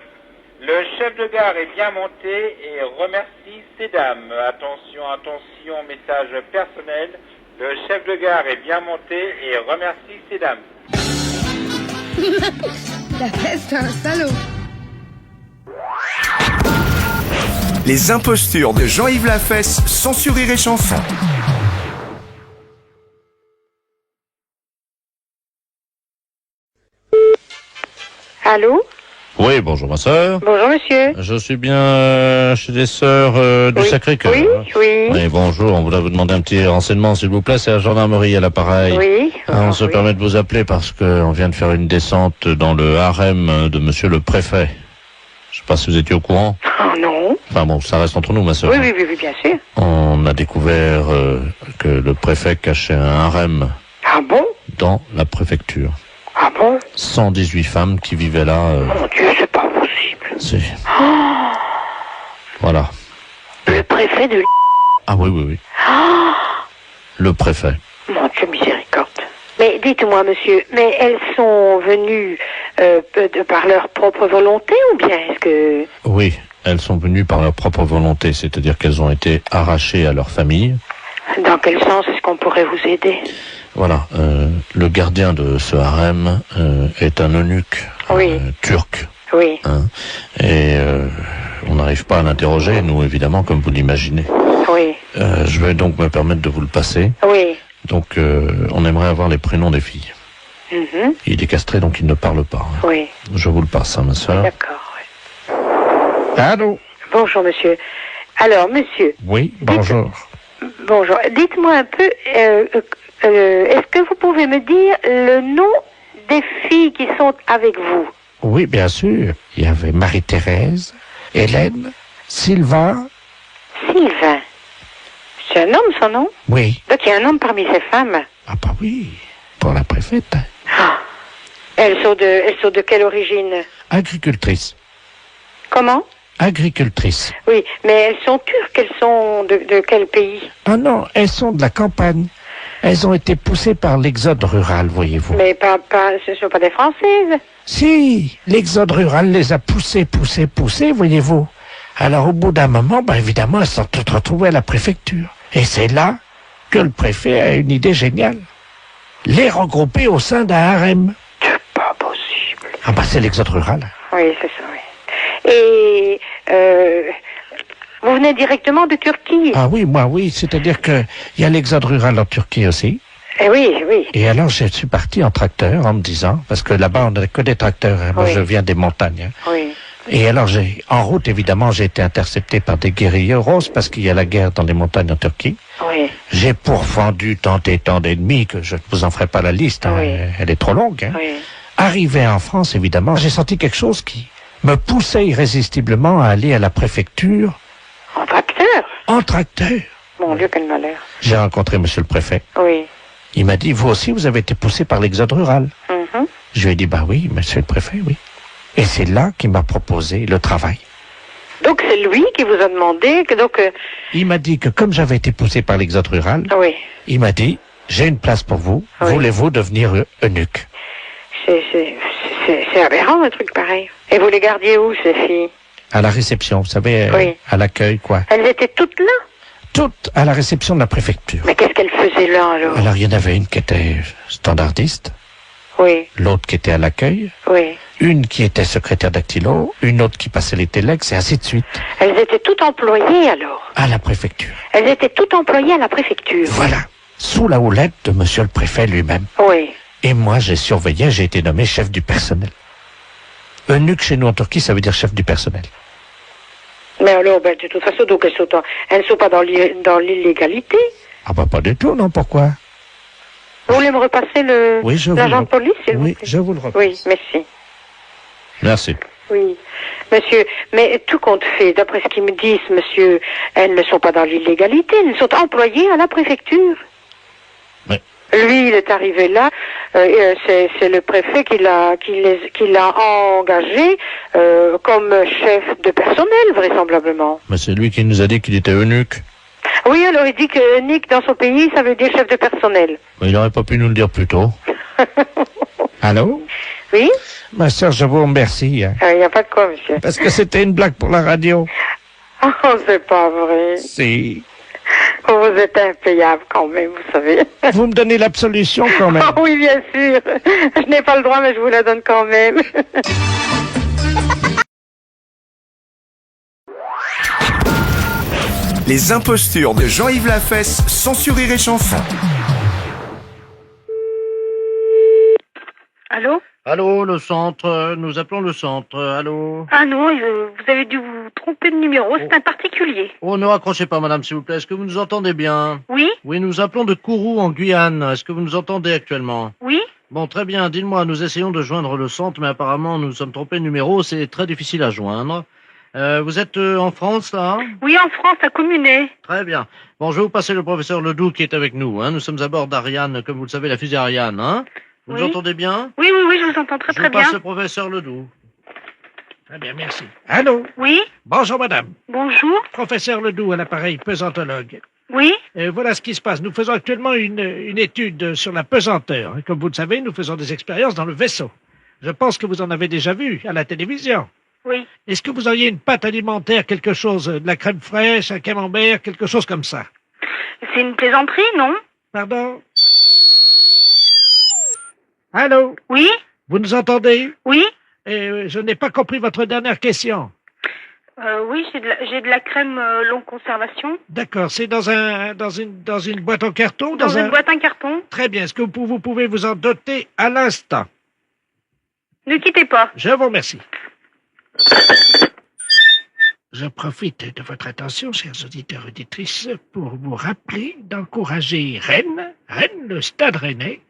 Le chef de gare est bien monté et remercie ces dames. Attention, attention, message personnel. Le chef de gare est bien monté et remercie ces dames. La fête, c'est un salaud. Les impostures de Jean-Yves Lafesse sont sur Rire et Chanson. Allô? Oui, bonjour ma sœur. Bonjour, monsieur. Je suis bien chez les sœurs du Oui. Sacré-Cœur. Oui, oui. Oui, bonjour, on voulait vous demander un petit renseignement, s'il vous plaît, c'est la gendarmerie à l'appareil. Oui. On se permet de vous appeler parce qu'on vient de faire une descente dans le harem de monsieur le préfet. Je sais pas si vous étiez au courant. Oh non. Enfin bon, ça reste entre nous, ma sœur. Oui, oui, oui, oui, bien sûr. On a découvert que le préfet cachait un harem Ah bon? dans la préfecture. Ah bon? 118 femmes qui vivaient là. Mon Dieu, c'est pas possible. C'est... Oh, Voilà. le préfet de... Ah oui, oui, oui. Oh, Le préfet. mon Dieu, miséricorde. Mais dites-moi, monsieur, mais elles sont venues par leur propre volonté ou bien est-ce que... Oui, elles sont venues par leur propre volonté, c'est-à-dire qu'elles ont été arrachées à leur famille. Dans quel sens est-ce qu'on pourrait vous aider? Voilà, le gardien de ce harem est un eunuque Oui. turc. Oui. Hein, et on n'arrive pas à l'interroger, nous, évidemment, comme vous l'imaginez. Oui. Je vais donc me permettre de vous le passer. Oui. Donc, on aimerait avoir les prénoms des filles. Mhm. Il est castré, donc il ne parle pas. Hein. Oui. Je vous le passe, hein, ma soeur. D'accord, oui. Allô? Bonjour, monsieur. Alors, monsieur. Oui, bonjour. Bonjour. Dites-moi un peu, est-ce que vous pouvez me dire le nom des filles qui sont avec vous? Oui, bien sûr. Il y avait Marie-Thérèse, Hélène, Sylvain. Sylvain. C'est un homme, son nom? Oui. Donc il y a un homme parmi ces femmes. Ah bah oui, pour la préfète. Ah. Elles sont de quelle origine? Agricultrice. Comment? Agricultrice. Oui, mais elles sont turques, elles sont de quel pays? Ah non, elles sont de la campagne. Elles ont été poussées par l'exode rural, voyez-vous. Mais ce ne sont pas des Françaises. Si, l'exode rural les a poussées, voyez-vous. Alors au bout d'un moment, évidemment, elles sont toutes retrouvées à la préfecture. Et c'est là que le préfet a une idée géniale. Les regrouper au sein d'un harem. C'est pas possible. Ah c'est l'exode rural. Oui, c'est ça, oui. Et vous venez directement de Turquie? Ah oui, moi oui, c'est-à-dire que il y a l'exode rural en Turquie aussi. Eh oui, oui. Et alors je suis parti en tracteur en me disant, parce que là-bas on n'a que des tracteurs, hein. Moi Oui. je viens des montagnes. Hein. Oui. Et alors en route évidemment j'ai été intercepté par des guérilleros parce qu'il y a la guerre dans les montagnes en Turquie. Oui. J'ai pourfendu tant d'ennemis que je ne vous en ferai pas la liste, hein. Oui. Elle est trop longue. Hein. Oui. Arrivé en France évidemment, j'ai senti quelque chose qui me poussait irrésistiblement à aller à la préfecture En tracteur? en tracteur. Mon Dieu, quel malheur. J'ai rencontré monsieur le préfet. Oui. Il m'a dit, vous aussi, vous avez été poussé par l'exode rural. Mhm. Je lui ai dit, bah oui, monsieur le préfet, oui. Et c'est là qu'il m'a proposé le travail. Donc c'est lui qui vous a demandé que donc... Il m'a dit que comme j'avais été poussé par l'exode rural, Oui. il m'a dit, j'ai une place pour vous, voulez-vous devenir eunuque? C'est aberrant un truc pareil. Et vous les gardiez où ces filles? À la réception, vous savez, Oui. à l'accueil, quoi. Elles étaient toutes là? Toutes à la réception de la préfecture. Mais qu'est-ce qu'elles faisaient là alors? Alors il y en avait une qui était standardiste, Oui, l'autre qui était à l'accueil, oui. une qui était secrétaire dactylo, une autre qui passait les téléx, et ainsi de suite. Elles étaient toutes employées alors? À la préfecture. Elles étaient toutes employées à la préfecture? Voilà. Sous la houlette de monsieur le préfet lui-même. Oui. Et moi, j'ai surveillé, j'ai été nommé chef du personnel. Eunuque chez nous en Turquie, ça veut dire chef du personnel. Mais alors, ben, de toute façon, donc elles ne sont pas dans l'illégalité. Ah bah pas du tout, non, pourquoi? Vous voulez me repasser Oui, je vous l'agent le de police, s'il vous Oui, plaît? je vous le repasse. Oui, merci. Merci. Oui, monsieur, mais tout compte fait, d'après ce qu'ils me disent, monsieur, elles ne sont pas dans l'illégalité, elles sont employées à la préfecture. Oui. Lui, il est arrivé là, c'est le préfet qui l'a engagé comme chef de personnel, vraisemblablement. Mais c'est lui qui nous a dit qu'il était eunuque. Oui, alors il dit que Nick, dans son pays, ça veut dire chef de personnel. Mais il n'aurait pas pu nous le dire plus tôt. Allô? Oui? Ma sœur, je vous remercie. Il n'y a pas de quoi, monsieur. Parce que c'était une blague pour la radio. Oh, c'est pas vrai. Si. Oh, vous êtes impayable quand même, vous savez. Vous me donnez l'absolution quand même. Oh, oui, bien sûr. Je n'ai pas le droit, mais je vous la donne quand même. Les impostures de Jean-Yves Lafesse, sans sur Rire et Chanson. Allô? Allô, le centre, nous appelons le centre, allô? Ah non, vous avez dû vous tromper de numéro, c'est un particulier. Oh, ne raccrochez pas, madame, s'il vous plaît, est-ce que vous nous entendez bien? Oui? Oui, nous appelons de Kourou, en Guyane, est-ce que vous nous entendez actuellement? Oui? Bon, très bien, dites-moi, nous essayons de joindre le centre, mais apparemment nous sommes trompés de numéro, c'est très difficile à joindre. Vous êtes en France, là? Oui, en France, à Communet. Très bien. Bon, je vais vous passer le professeur Ledoux qui est avec nous, hein. Nous sommes à bord d'Ariane, comme vous le savez, la fusée Ariane, hein. Vous Oui. nous entendez bien? Oui, je vous entends très Je vous bien. passe le professeur Ledoux. Très bien, merci. Allô? Oui? Bonjour, madame. Bonjour? Professeur Ledoux à l'appareil pesantologue. Oui? Voilà ce qui se passe. Nous faisons actuellement une étude sur la pesanteur. Comme vous le savez, nous faisons des expériences dans le vaisseau. Je pense que vous en avez déjà vu à la télévision. Oui. Est-ce que vous auriez une pâte alimentaire, quelque chose, de la crème fraîche, un camembert, quelque chose comme ça? C'est une plaisanterie, non? Pardon? Allô? Oui? Vous nous entendez? Oui? Je n'ai pas compris votre dernière question. Oui, j'ai de la crème longue conservation. D'accord, c'est dans une boîte en carton? Dans une boîte en carton. Très bien, est-ce que vous pouvez vous en doter à l'instant? Ne quittez pas. Je vous remercie. Je profite de votre attention, chers auditeurs et auditrices, pour vous rappeler d'encourager Rennes, le Stade Rennais,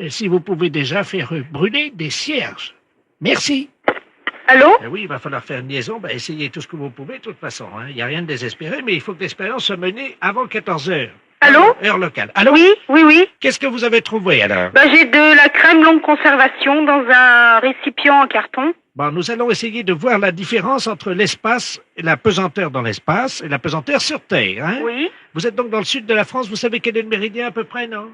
si vous pouvez déjà faire brûler des cierges. Merci. Allô? Oui, il va falloir faire une liaison. Essayez tout ce que vous pouvez, de toute façon. Il n'y a rien de désespéré, mais il faut que l'expérience soit menée avant 14 heures. Allô? Heure locale. Allô? Oui. Qu'est-ce que vous avez trouvé, alors? J'ai de la crème longue conservation dans un récipient en carton. Bon, nous allons essayer de voir la différence entre l'espace, la pesanteur dans l'espace et la pesanteur sur Terre. Hein? Oui. Vous êtes donc dans le sud de la France, vous savez quel est le méridien à peu près, non?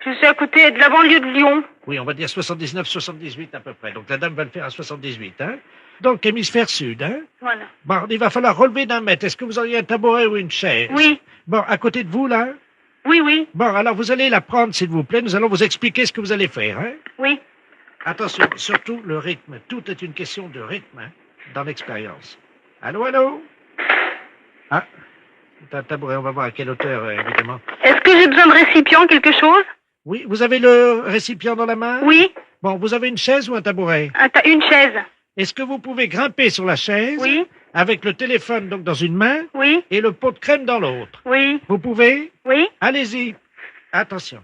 Je suis à côté de la banlieue de Lyon. Oui, on va dire 79-78 à peu près. Donc la dame va le faire à 78, hein? Donc hémisphère sud, hein? Voilà. Bon, il va falloir relever d'un mètre. Est-ce que vous auriez un tabouret ou une chaise? Oui. Bon, à côté de vous, là? Oui. Bon, alors vous allez la prendre, s'il vous plaît. Nous allons vous expliquer ce que vous allez faire, hein? Oui. Attention, surtout le rythme. Tout est une question de rythme, hein, dans l'expérience. Allô? Ah, c'est un tabouret, on va voir à quelle hauteur, évidemment. Est-ce que j'ai besoin de récipient, quelque chose? Oui, vous avez le récipient dans la main? Oui. Bon, vous avez une chaise ou un tabouret? Une chaise. Est-ce que vous pouvez grimper sur la chaise? Oui. Avec le téléphone donc dans une main? Oui. Et le pot de crème dans l'autre? Oui. Vous pouvez? Oui. Allez-y. Attention.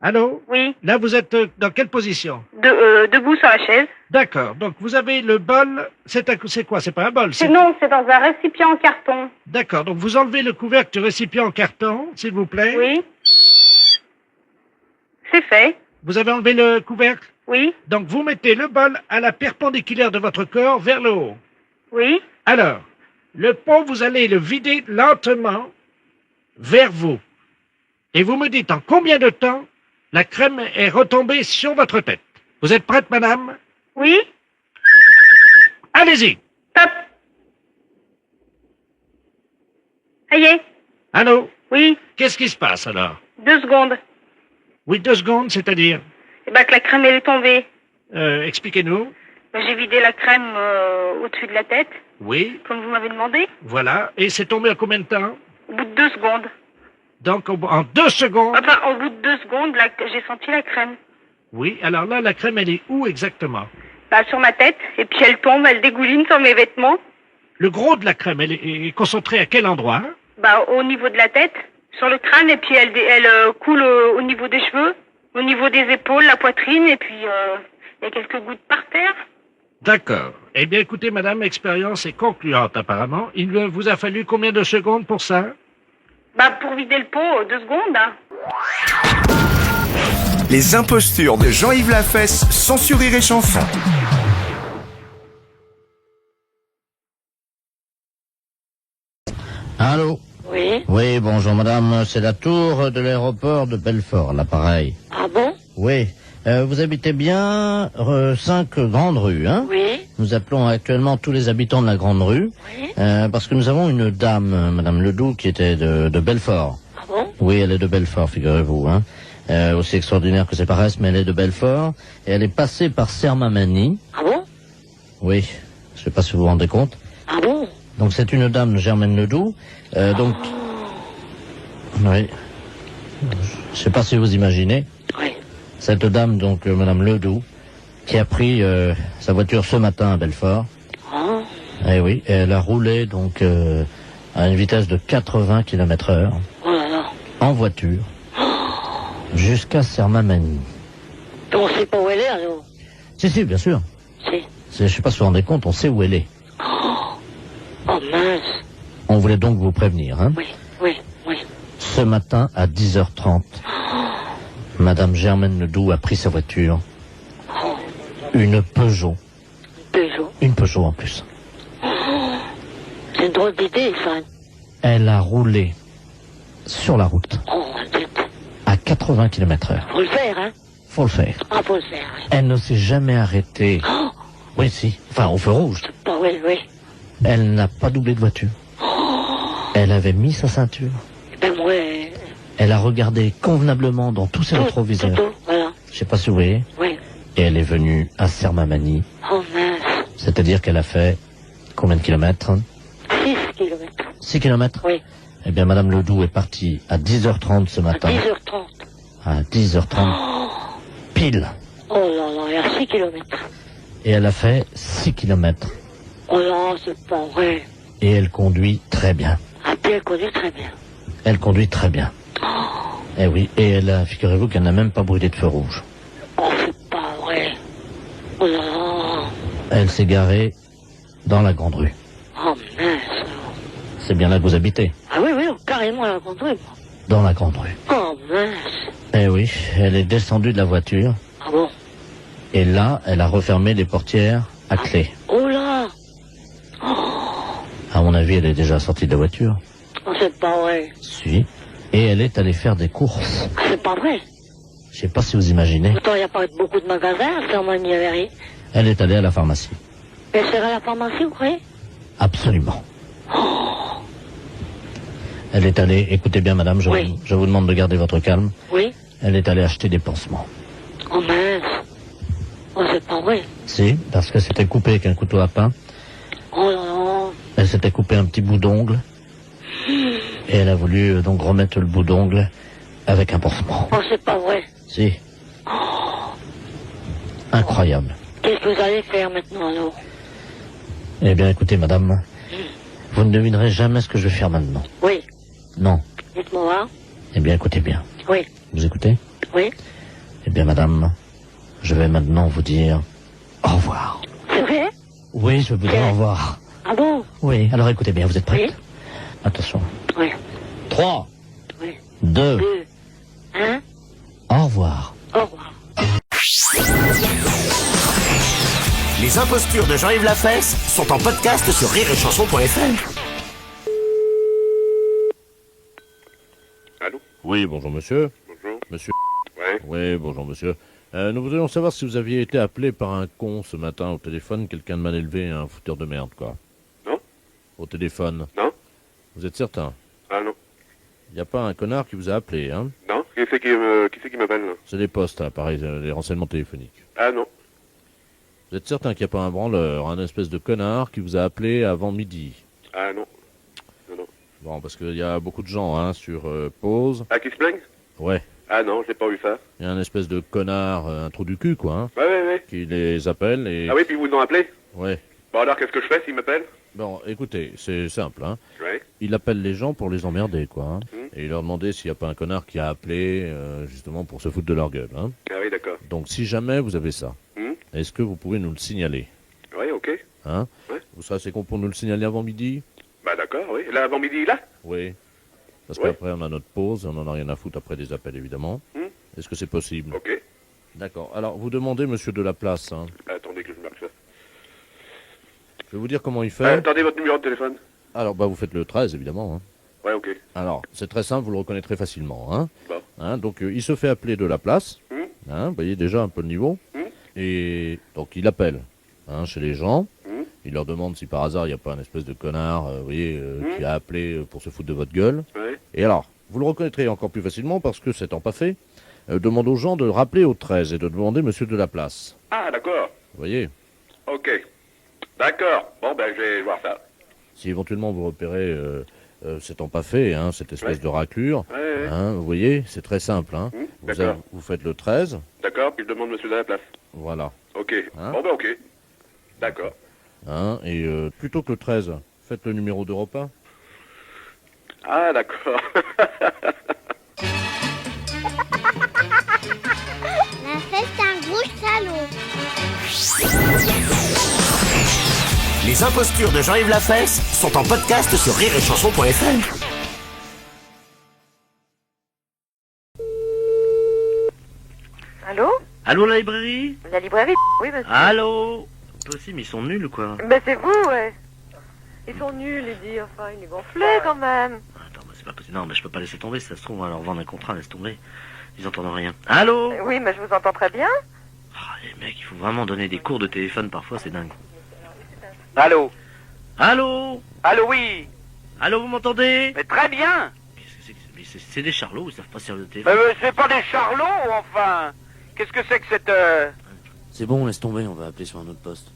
Allô? Oui. Là, vous êtes dans quelle position? Debout sur la chaise. D'accord. Donc, vous avez le bol. C'est quoi? C'est pas un bol. Non, c'est dans un récipient en carton. D'accord. Donc, vous enlevez le couvercle du récipient en carton, s'il vous plaît. Oui. C'est fait. Vous avez enlevé le couvercle? Oui. Donc, vous mettez le bol à la perpendiculaire de votre corps vers le haut. Oui. Alors, le pot, vous allez le vider lentement vers vous. Et vous me dites en combien de temps la crème est retombée sur votre tête. Vous êtes prête, madame? Oui. Allez-y. Top. Ça y est. Allô? Oui. Qu'est-ce qui se passe alors? 2 secondes. Oui, 2 secondes, c'est-à-dire? Eh ben que la crème elle est tombée. Expliquez-nous. Ben, j'ai vidé la crème au-dessus de la tête, Oui, comme vous m'avez demandé. voilà. Et c'est tombé en combien de temps? Au bout de 2 secondes. Donc, en 2 secondes. Enfin, au bout de 2 secondes, là, j'ai senti la crème. Oui, alors là, la crème, elle est où exactement? Bah, sur ma tête. Et puis elle tombe, elle dégouline sur mes vêtements. Le gros de la crème, elle est concentrée à quel endroit? Bah, au niveau de la tête, sur le crâne, et puis elle coule au niveau des cheveux, au niveau des épaules, la poitrine, et puis il y a quelques gouttes par terre. D'accord. Eh bien, écoutez, madame, l'expérience est concluante, apparemment. Il vous a fallu combien de secondes pour ça? Bah, pour vider le pot, 2 secondes. Hein. Les impostures de Jean-Yves Lafesse sont sur Rire et Chanson. Allô? Oui. Oui, bonjour madame, c'est la tour de l'aéroport de Belfort, l'appareil. Ah bon? Oui. Vous habitez bien 5 Grandes Rues, hein? Oui. Nous appelons actuellement tous les habitants de la Grande Rue, Oui. parce que nous avons une dame, madame Ledoux, qui était de Belfort. Ah bon? Oui, elle est de Belfort, figurez-vous, hein. Aussi extraordinaire que c'est paraisse, mais elle est de Belfort, et elle est passée par Sermamani. Ah bon? Oui, je sais pas si vous vous rendez compte. Ah bon? Donc c'est une dame, Germaine Ledoux, donc... Oui. Je sais pas si vous imaginez. Oui. Cette dame, donc, madame Ledoux, qui a pris sa voiture ce matin à Belfort. Ah. Eh oui, et elle a roulé, donc, à une vitesse de 80 km/h. Oh là là. En voiture. Jusqu'à Sermamani. On sait pas où elle est, alors? Si, bien sûr. Si. Je sais pas si vous vous rendez compte, on sait où elle est. Oh mince. On voulait donc vous prévenir, hein. Oui. Ce matin, à 10h30, madame Germaine Ledoux a pris sa voiture. Une Peugeot. Peugeot. Une Peugeot en plus. C'est une drôle d'idée, ça. Elle a roulé sur la route Oh, à 80 km/h. faut le faire, hein? Faut le faire. Ah, faut le faire, oui. Elle ne s'est jamais arrêtée. Oui, si. Enfin, au feu rouge. Bah oui. Elle n'a pas doublé de voiture. Elle avait mis sa ceinture. Ben moi... Elle a regardé convenablement dans tous ses rétroviseurs. Tout, voilà. Je sais pas si vous voyez. Oui. Et elle est venue à Sermamani. Oh mince. C'est-à-dire qu'elle a fait combien de kilomètres? 6 kilomètres. 6 kilomètres? Oui. Eh bien, madame Ledoux est partie à 10h30 ce matin. 10h30. À 10h30. Pile. Oh là là, il y a 6 kilomètres. Et elle a fait 6 kilomètres. Oh là, c'est pas vrai. Et elle conduit très bien. Ah, puis elle connaît très bien. Elle conduit très bien. Eh oui, et elle a, figurez-vous qu'elle n'a même pas brûlé de feu rouge. Oh, c'est pas vrai. Oh là là. Elle s'est garée dans la Grande Rue. Oh mince. C'est bien là que vous habitez. Ah oui, carrément à la Grande Rue. Dans la Grande Rue. Oh mince. Eh oui, elle est descendue de la voiture. Ah bon? Et là, elle a refermé les portières à clé. Oh là. À mon avis, elle est déjà sortie de la voiture. Oh, c'est pas vrai. Si. Et elle est allée faire des courses. Ah, c'est pas vrai. Je sais pas si vous imaginez. Pourtant, il n'y a pas beaucoup de magasins à Sermamani. Elle est allée à la pharmacie. Elle serait à la pharmacie, vous croyez? Absolument. Elle est allée, écoutez bien madame, je vous demande de garder votre calme. Oui. Elle est allée acheter des pansements. Oh mince. Oh, c'est pas vrai. Si, parce qu'elle s'était coupée avec un couteau à pain. Oh là là. Elle s'était coupé un petit bout d'ongle. Et elle a voulu donc remettre le bout d'ongle avec un pansement. Oh, c'est pas vrai. Si. Incroyable. Qu'est-ce que vous allez faire maintenant, alors? Eh bien, écoutez, madame, vous ne devinerez jamais ce que je vais faire maintenant. Oui. Non. Dites-moi. Eh bien, écoutez bien. Oui. Vous écoutez? Oui. Eh bien, madame, je vais maintenant vous dire au revoir. C'est vrai? Oui, je vais vous dire au revoir. Ah bon? Oui, alors écoutez bien, vous êtes prête? Oui. Attention. Oui. 3, Oui. 2, 1. au revoir. Au revoir. Les impostures de Jean-Yves Lafesse sont en podcast sur rireetchanson.fr. Allô? Oui, bonjour monsieur. Bonjour. Monsieur. Ouais. Oui, bonjour monsieur. Nous voudrions savoir si vous aviez été appelé par un con ce matin au téléphone, quelqu'un de mal élevé, un fouteur de merde, quoi. Non. Au téléphone. Non. Vous êtes certain? Ah non. Il n'y a pas un connard qui vous a appelé, hein? Non. Qui c'est qui m'appelle là? C'est les postes, hein, pareil, les renseignements téléphoniques. Ah non. Vous êtes certain qu'il n'y a pas un branleur, un espèce de connard qui vous a appelé avant midi? Ah non. Non, non. Bon, parce qu'il y a beaucoup de gens, hein, sur pause. Ah, qui se plaignent? Ouais. Ah non, j'ai pas eu ça. Il y a un espèce de connard, un trou du cul, quoi, hein, Ouais. qui les appelle et... Ah oui, puis vous en appelez? Ouais. Bon alors, qu'est-ce que je fais s'il m'appelle? Bon, écoutez, c'est simple, hein. Ouais. Il appelle les gens pour les emmerder, quoi, hein. Et il leur demandait s'il n'y a pas un connard qui a appelé, justement, pour se foutre de leur gueule, hein. Ah oui, d'accord. Donc, si jamais vous avez ça, est-ce que vous pouvez nous le signaler? Oui, ok. Hein? Ouais. Vous serez assez con pour nous le signaler avant midi? Bah d'accord, oui. Là, avant midi, là? Oui. Parce Ouais. qu'après, on a notre pause, et on n'en a rien à foutre après des appels, évidemment. Est-ce que c'est possible? Ok. D'accord. Alors, vous demandez, monsieur Delaplace, hein. Attendez que je marque ça. Je vais vous dire comment il fait. Attendez votre numéro de téléphone. Alors, bah, vous faites le 13, évidemment, hein. Ouais, ok. Alors, c'est très simple, vous le reconnaîtrez facilement, hein. Bon. Hein, donc, il se fait appeler Delaplace. Hein, vous voyez déjà un peu le niveau. Et donc, il appelle, hein, chez les gens. Il leur demande si par hasard, il n'y a pas un espèce de connard, vous voyez, qui a appelé pour se foutre de votre gueule. Ouais. Et alors, vous le reconnaîtrez encore plus facilement parce que, s'étant pas fait, demande aux gens de le rappeler au 13 et de demander monsieur Delaplace. Ah, d'accord. Vous voyez? Ok. D'accord. Bon, ben, je vais voir ça. Si éventuellement vous repérez, s'étant pas fait, hein, cette espèce de raclure, Ouais. hein, vous voyez, c'est très simple. Hein. d'accord. Vous faites le 13, D'accord, puis je demande monsieur de la place. voilà. Ok. Hein? Bon, ben, ok. D'accord. Hein, et plutôt que le 13, faites le numéro d'Europe 1. Ah, d'accord. La fête, c'est un gros salaud. Les impostures de Jean-Yves Lafesse sont en podcast sur rireetchanson.fr. Allô? Allô, la librairie? La librairie? Oui, monsieur. Allô? Toi aussi, mais ils sont nuls ou quoi? Ben c'est vous, ouais. Ils sont nuls, les dit. Enfin, il est gonflé quand même. Attends, mais c'est pas possible. Non, mais je peux pas laisser tomber, si ça se trouve, on va leur vendre un contrat, laisse tomber. Ils entendent rien. Allô? Oui, mais je vous entends très bien. Ah, les mecs, il faut vraiment donner des cours de téléphone parfois, c'est dingue. Allô? Allô? Allô, oui? Allô, vous m'entendez? Mais très bien. Mais c'est des charlots, ils savent pas servir de téléphone. C'est pas des charlots, enfin. Qu'est-ce que c'est que cette... C'est bon, laisse tomber, on va appeler sur un autre poste.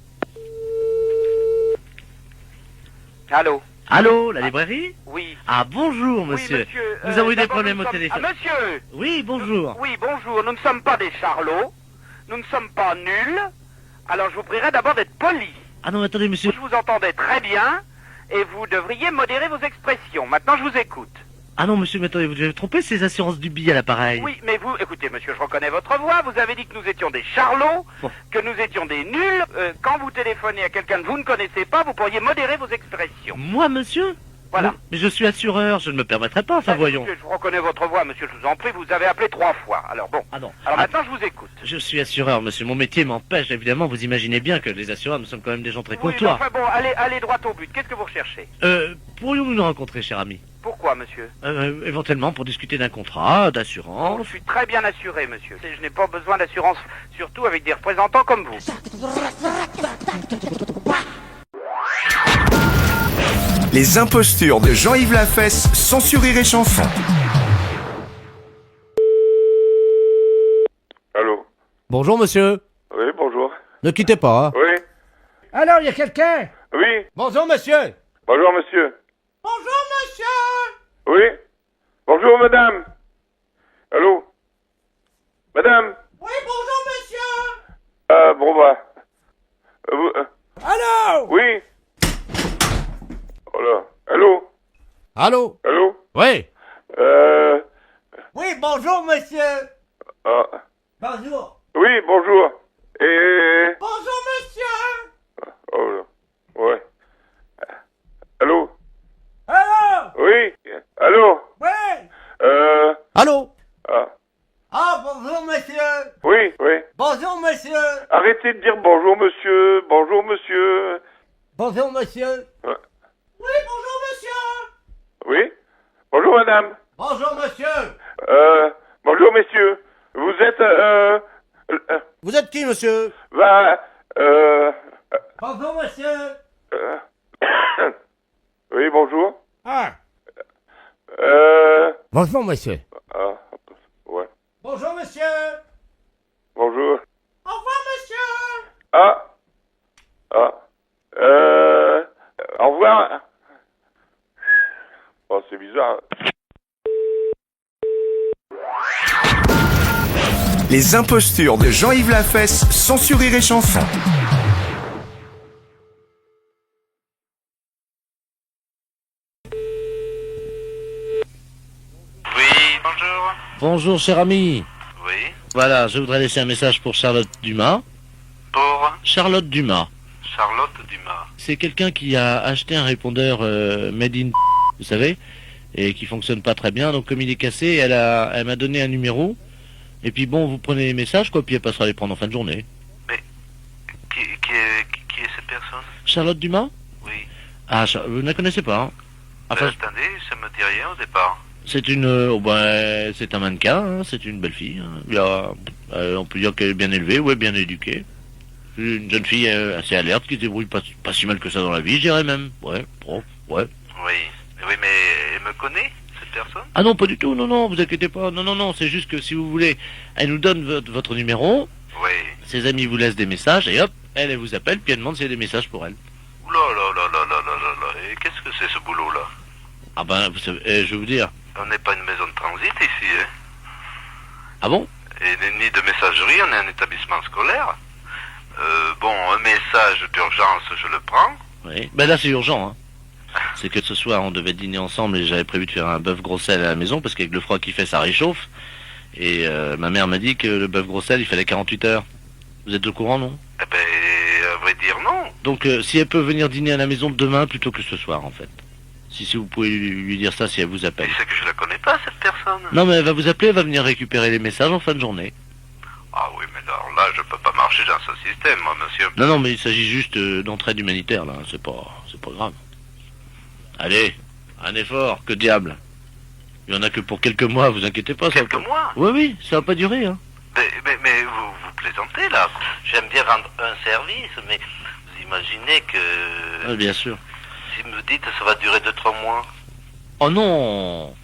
Allô? Allô, la librairie? Oui. Ah, bonjour, monsieur. Oui, monsieur. Nous avons eu des d'abord, problèmes nous au sommes- téléphone. Ah, monsieur! Oui, bonjour. Oui, bonjour. Nous ne sommes pas des charlots. Nous ne sommes pas nuls. Alors, je vous prierai d'abord d'être poli. Ah non, mais attendez, monsieur. Je vous entendais très bien et vous devriez modérer vos expressions. Maintenant, je vous écoute. Ah non, monsieur, mais attendez, vous avez trompé, c'est les assurances du billet à l'appareil. Oui, mais vous, écoutez, monsieur, je reconnais votre voix. Vous avez dit que nous étions des charlots, que nous étions des nuls. Quand vous téléphonez à quelqu'un que vous ne connaissez pas, vous pourriez modérer vos expressions. Moi, monsieur? Voilà. Mais je suis assureur, je ne me permettrai pas, enfin, voyons. Monsieur, je reconnais votre voix, monsieur, je vous en prie. Vous avez appelé 3 fois. Alors bon. Ah non. Alors maintenant, je vous écoute. Je suis assureur, monsieur. Mon métier m'empêche, évidemment. Vous imaginez bien que les assureurs, nous sommes quand même des gens très Oui, mais courtois. enfin bon, allez droit au but. Qu'est-ce que vous recherchez? Pourrions-nous nous rencontrer, cher ami? Pourquoi, monsieur? Éventuellement pour discuter d'un contrat, d'assurance. Je suis très bien assuré, monsieur. Je n'ai pas besoin d'assurance, surtout avec des représentants comme vous. Les impostures de Jean-Yves Lafesse sont sur Rire et Chanson. Allô? Bonjour, monsieur. Oui, bonjour. Ne quittez pas, hein. Oui? Alors, il y a quelqu'un? Oui? Bonjour, monsieur. Bonjour, monsieur. Bonjour, monsieur. Oui? Bonjour, madame. Allô? Madame? Oui, bonjour, monsieur. Bon, bah. Allô? Oui? Oh là. Allô? Allô? Allô? Oui. Oui, bonjour, monsieur. Ah. Bonjour. Oui, bonjour. Et... Bonjour, monsieur. Oh, là. Ouais. Allô? Allô? Oui. Allô? Oui. Allô? Ah. Ah, bonjour, monsieur. Oui, oui. Bonjour, monsieur. Arrêtez de dire bonjour, monsieur. Bonjour, monsieur. Bonjour, monsieur. Ouais. Oui, bonjour, monsieur. Oui. Bonjour, madame. Bonjour, monsieur. Bonjour, messieurs. Vous êtes, Vous êtes qui, monsieur? Bonjour, monsieur. Oui, bonjour. Ah. Bonjour, monsieur. Ah, ouais. Bonjour, monsieur. Bonjour. Au revoir, monsieur. Ah. Au revoir. Oh, c'est bizarre. Les impostures de Jean-Yves Lafesse sont sur Rire et Chanson. Oui, bonjour. Bonjour, cher ami. Oui. Voilà, je voudrais laisser un message pour Charlotte Dumas. Pour Charlotte Dumas. Charlotte Dumas. C'est quelqu'un qui a acheté un répondeur Made in, vous savez, et qui fonctionne pas très bien. Donc comme il est cassé, elle m'a donné un numéro. Et puis bon, vous prenez les messages, quoi, puis elle passera les prendre en fin de journée. Mais qui est cette personne? Charlotte Dumas? Oui. Ah, vous ne la connaissez pas, hein? Enfin, Attendez, ça me dit rien au départ. c'est c'est un mannequin, hein, c'est une belle fille. Hein. On peut dire qu'elle est bien élevée, ouais, bien éduquée. Une jeune fille assez alerte qui se débrouille pas si mal que ça dans la vie, je dirais même. Ouais, propre, ouais. Oui, mais elle me connaît, cette personne? Ah non, pas du tout, non, vous inquiétez pas. Non, c'est juste que si vous voulez, elle nous donne votre numéro. Oui. Ses amis vous laissent des messages et hop, elle vous appelle puis elle demande s'il y a des messages pour elle. Oula, et qu'est-ce que c'est ce boulot-là? Ah ben, vous savez, je vais vous dire. On n'est pas une maison de transit ici, hein? Ah bon? Et ni de messagerie, on est un établissement scolaire. Bon, un message d'urgence, je le prends. Oui, ben là c'est urgent, hein. C'est que ce soir on devait dîner ensemble et j'avais prévu de faire un bœuf gros sel à la maison parce qu'avec le froid qui fait ça réchauffe. Et ma mère m'a dit que le bœuf gros sel il fallait 48 heures. Vous êtes au courant, non? Eh ben, à vrai dire, non. Donc si elle peut venir dîner à la maison demain plutôt que ce soir en fait. Si vous pouvez lui dire ça si elle vous appelle. Mais c'est que je la connais pas, cette personne. Non mais elle va vous appeler, elle va venir récupérer les messages en fin de journée. Ah oui, mais alors là, je peux pas marcher dans ce système, moi, monsieur. Non, mais il s'agit juste d'entraide humanitaire, là, c'est pas grave. Allez, un effort, que diable. Il y en a que pour quelques mois, vous inquiétez pas. Quelques mois? Oui, ça va pas durer, hein. Mais vous plaisantez, là. J'aime bien rendre un service, mais vous imaginez que... Oui, bien sûr. Si vous me dites, ça va durer 2-3 mois. Oh non,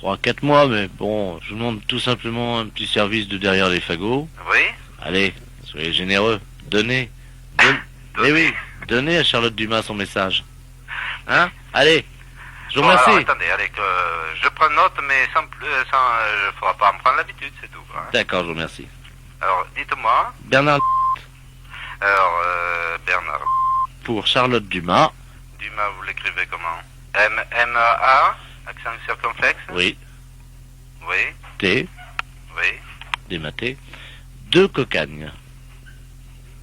3-4 mois, mais bon, je vous demande tout simplement un petit service de derrière les fagots. Oui? Allez, soyez généreux, donnez. Eh oui, donnez à Charlotte Dumas son message. Hein? Allez, je vous remercie. Alors, attendez, je prends note, mais sans il faudra pas en prendre l'habitude, c'est tout. Hein. D'accord, je vous remercie. Alors, dites-moi. Bernard. Alors, Bernard. Pour Charlotte Dumas. Dumas, vous l'écrivez comment? M-A, accent circonflexe? Oui. Oui. T. Oui. Dématé. 2 Cocagne.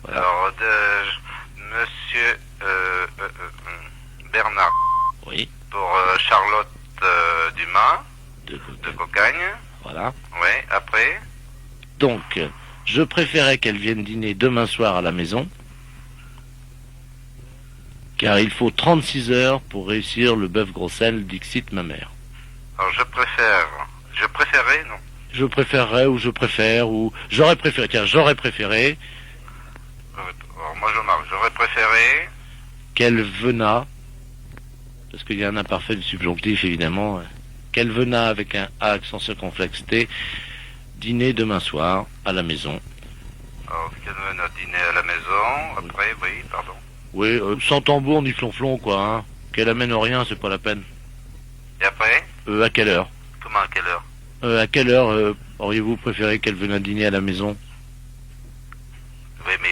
Voilà. Alors, monsieur Bernard. Oui. Pour Charlotte Dumas. De Cocagne. Voilà. Oui, après. Donc, je préférais qu'elle vienne dîner demain soir à la maison. Car il faut 36 heures pour réussir le bœuf gros sel d'Ixit ma mère. Alors je préférais, non? Je préférerais ou je préfère ou... J'aurais préféré, j'aurais préféré... Alors moi je marque, j'aurais préféré... Qu'elle venât, parce qu'il y a un imparfait du subjonctif évidemment, qu'elle venât avec un A accent circonflexe T, dîner demain soir à la maison. Alors qu'elle venât dîner à la maison, après, oui, pardon. Oui, sans tambour ni flonflon, quoi, hein. Qu'elle amène rien, c'est pas la peine. Et après? À quelle heure? Comment à quelle heure? À quelle heure auriez-vous préféré qu'elle vienne dîner à la maison? Oui, mais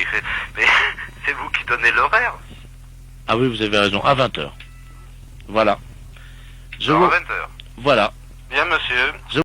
c'est vous qui donnez l'horaire. Ah oui, vous avez raison, à 20h. Voilà. À 20h. Voilà. Bien, monsieur.